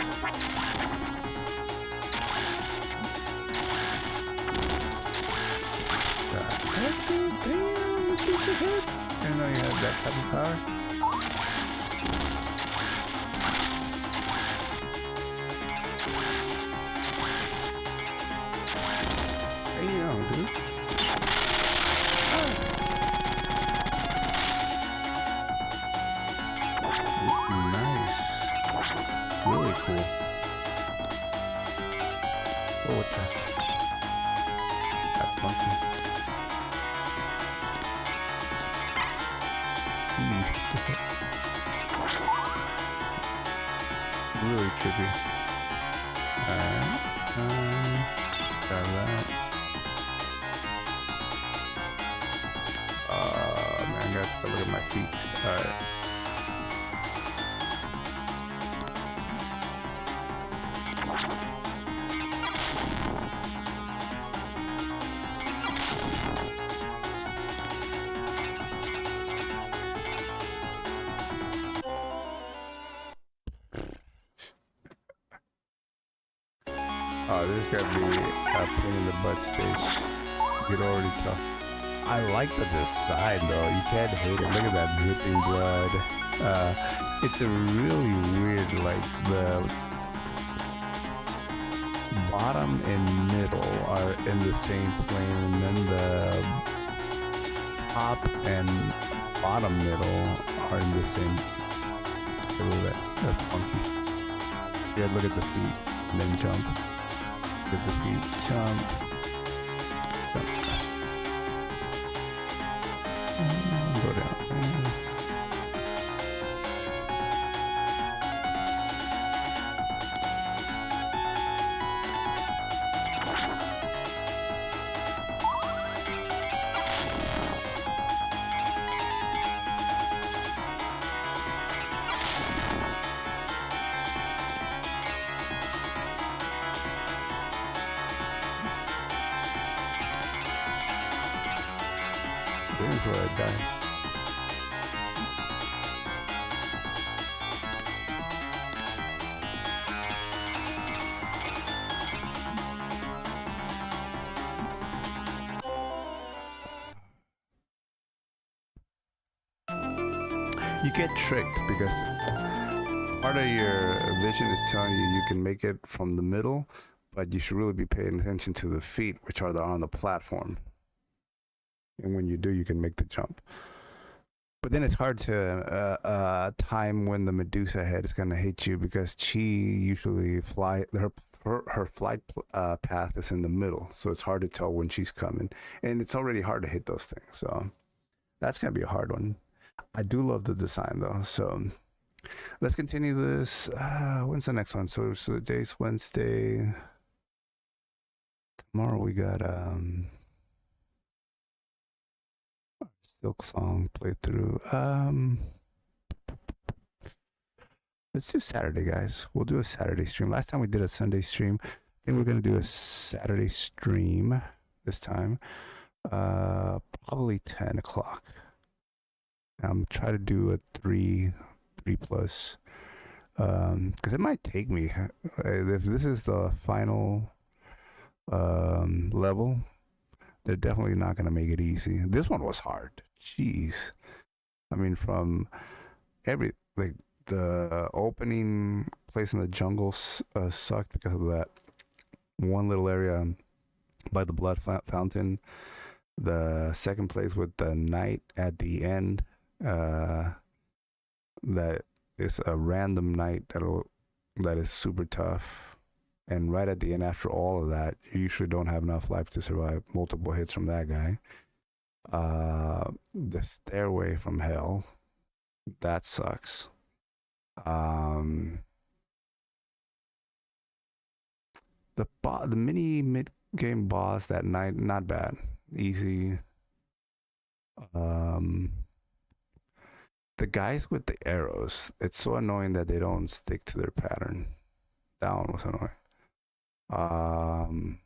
Damn, it keeps it hit. I didn't know you had that type of power. Damn, dude. Nice. Really cool. Oh, what the? That's funky. Really trippy. Alright. Got that. Man, I gotta take a look at my feet. Alright. Oh, this is gonna be a pain in the butt stage. You can already tell. I like the design though. You can't hate it. Look at that dripping blood. It's a really weird, like the bottom and middle are in the same plane, and then the top and bottom middle are in the same. Look at that. That's funky. You gotta look at the feet and then jump. With the feet, jump. Go down. This is where I died. You get tricked because part of your vision is telling you can make it from the middle, but you should really be paying attention to the feet, which are on the platform. And when you do, you can make the jump. But then it's hard to time when the Medusa head is going to hit you, because she usually her flight path is in the middle, so it's hard to tell when she's coming, and it's already hard to hit those things. So that's going to be a hard one. I do love the design though. So let's continue this. When's the next one? So today's Wednesday. Tomorrow we got Silk Song playthrough. Let's do Saturday, guys. We'll do a Saturday stream. Last time we did a Sunday stream. I think we're gonna do a Saturday stream this time. Probably 10 o'clock. Try to do a 3 plus. Because it might take me. If this is the final level, they're definitely not gonna make it easy. This one was hard. Jeez. I mean, from the opening place in the jungle sucked because of that one little area by the blood fountain. The second place with the night at the end, that is a random night that is super tough. And right at the end, after all of that, you usually don't have enough life to survive multiple hits from that guy. The stairway from hell, That sucks. Um, the mini mid game boss that night, not bad, easy. Um, the guys with the arrows, it's so annoying that they don't stick to their pattern. That one was annoying. Um,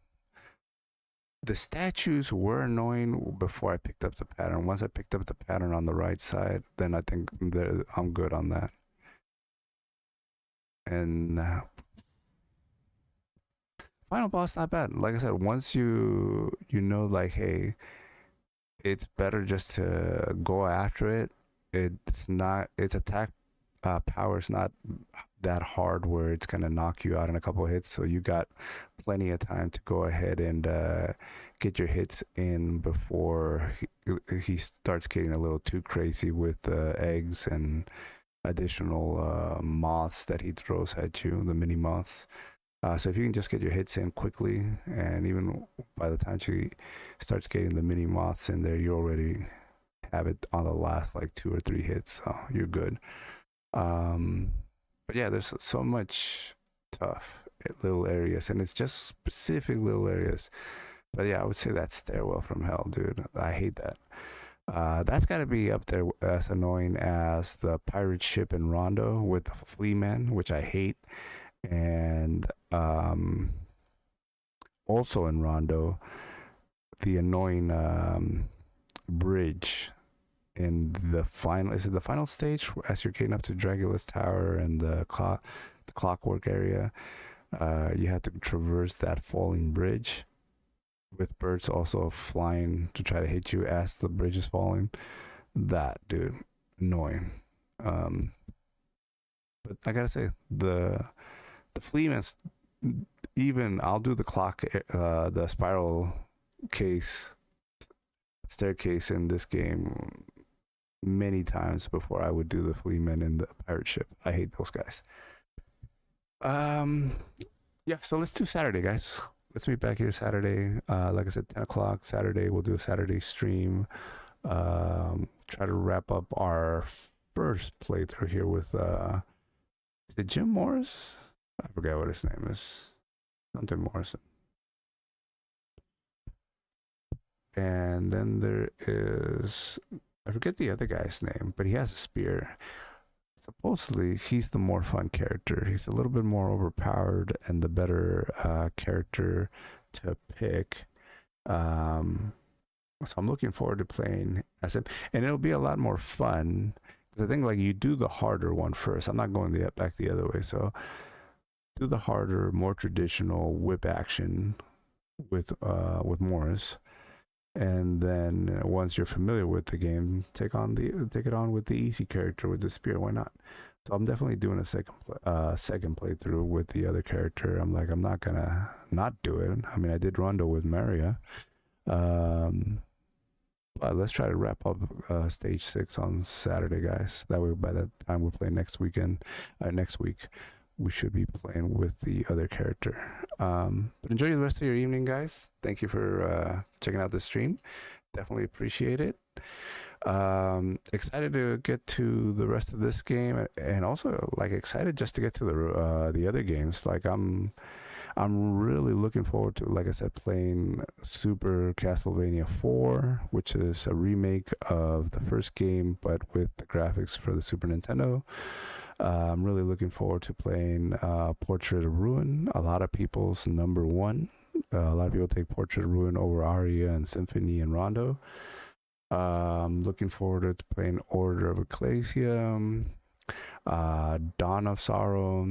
the statues were annoying before I picked up the pattern. Once I picked up the pattern on the right side, then I think I'm good on that. And final boss not bad. Like I said, once you know like, hey, it's better just to go after it. It's not its attack power is not that hard where it's gonna knock you out in a couple of hits. So you got plenty of time to go ahead and get your hits in before he starts getting a little too crazy with eggs and additional moths that he throws at you, the mini moths. So if you can just get your hits in quickly, and even by the time she starts getting the mini moths in there, you already have it on the last like 2 or 3 hits, so you're good. But yeah, there's so much tough little areas, and it's just specific little areas. But yeah, I would say that stairwell from hell, dude. I hate that. That's got to be up there as annoying as the pirate ship in Rondo with the flea man, which I hate. And also in Rondo, the annoying bridge in the final, is it the final stage as you're getting up to Dracula's tower and the clockwork area. You have to traverse that falling bridge with birds also flying to try to hit you as the bridge is falling. That, dude, annoying. But I gotta say, the flea man's, even I'll do the the spiral case staircase in this game many times before I would do the flea man in the pirate ship. I hate those guys. Um, yeah, so let's do Saturday, guys. Let's meet back here Saturday. Like I said, 10 o'clock Saturday. We'll do a Saturday stream. Try to wrap up our first playthrough here with is it Jim Morris? I forget what his name is. Something Morrison. And then there is, I forget the other guy's name, but he has a spear. Supposedly, he's the more fun character. He's a little bit more overpowered and the better character to pick. So I'm looking forward to playing as him, and it'll be a lot more fun. Because I think like you do the harder one first. I'm not going back the other way. So do the harder, more traditional whip action with Morris, and then once you're familiar with the game, take it on with the easy character with the spear. Why not? So I'm definitely doing a second playthrough with the other character. I'm not gonna not do it. I mean, I did Rondo with Maria. But let's try to wrap up stage 6 on Saturday, guys. That way, by the time we play next week, we should be playing with the other character. But enjoy the rest of your evening, guys. Thank you for checking out the stream. Definitely appreciate it. Excited to get to the rest of this game, and also like excited just to get to the other games. Like I'm really looking forward to, like I said, playing Super Castlevania 4, which is a remake of the first game, but with the graphics for the Super Nintendo. I'm really looking forward to playing Portrait of Ruin, a lot of people's number one. A lot of people take Portrait of Ruin over Aria and Symphony and Rondo. I'm looking forward to playing Order of Ecclesia, Dawn of Sorrow,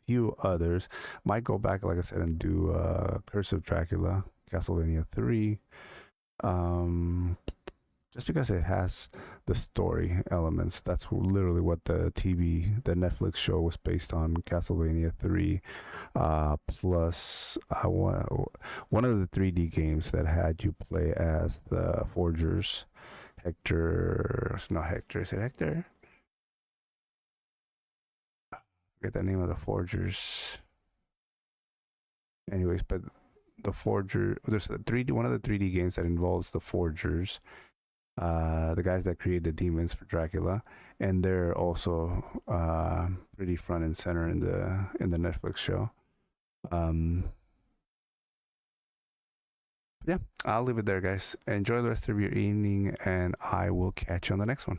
few others. Might go back, like I said, and do Curse of Dracula, Castlevania 3. Just because it has the story elements. That's literally what the Netflix show was based on, Castlevania 3. Plus, one of the 3D games that had you play as the forgers. Hector, not Hector, is it Hector? Forget the name of the forgers. Anyways, but the forger, there's one of the 3D games that involves the forgers, the guys that created the demons for Dracula, and they're also pretty front and center in the Netflix show. Yeah, I'll leave it there, guys. Enjoy the rest of your evening, and I will catch you on the next one.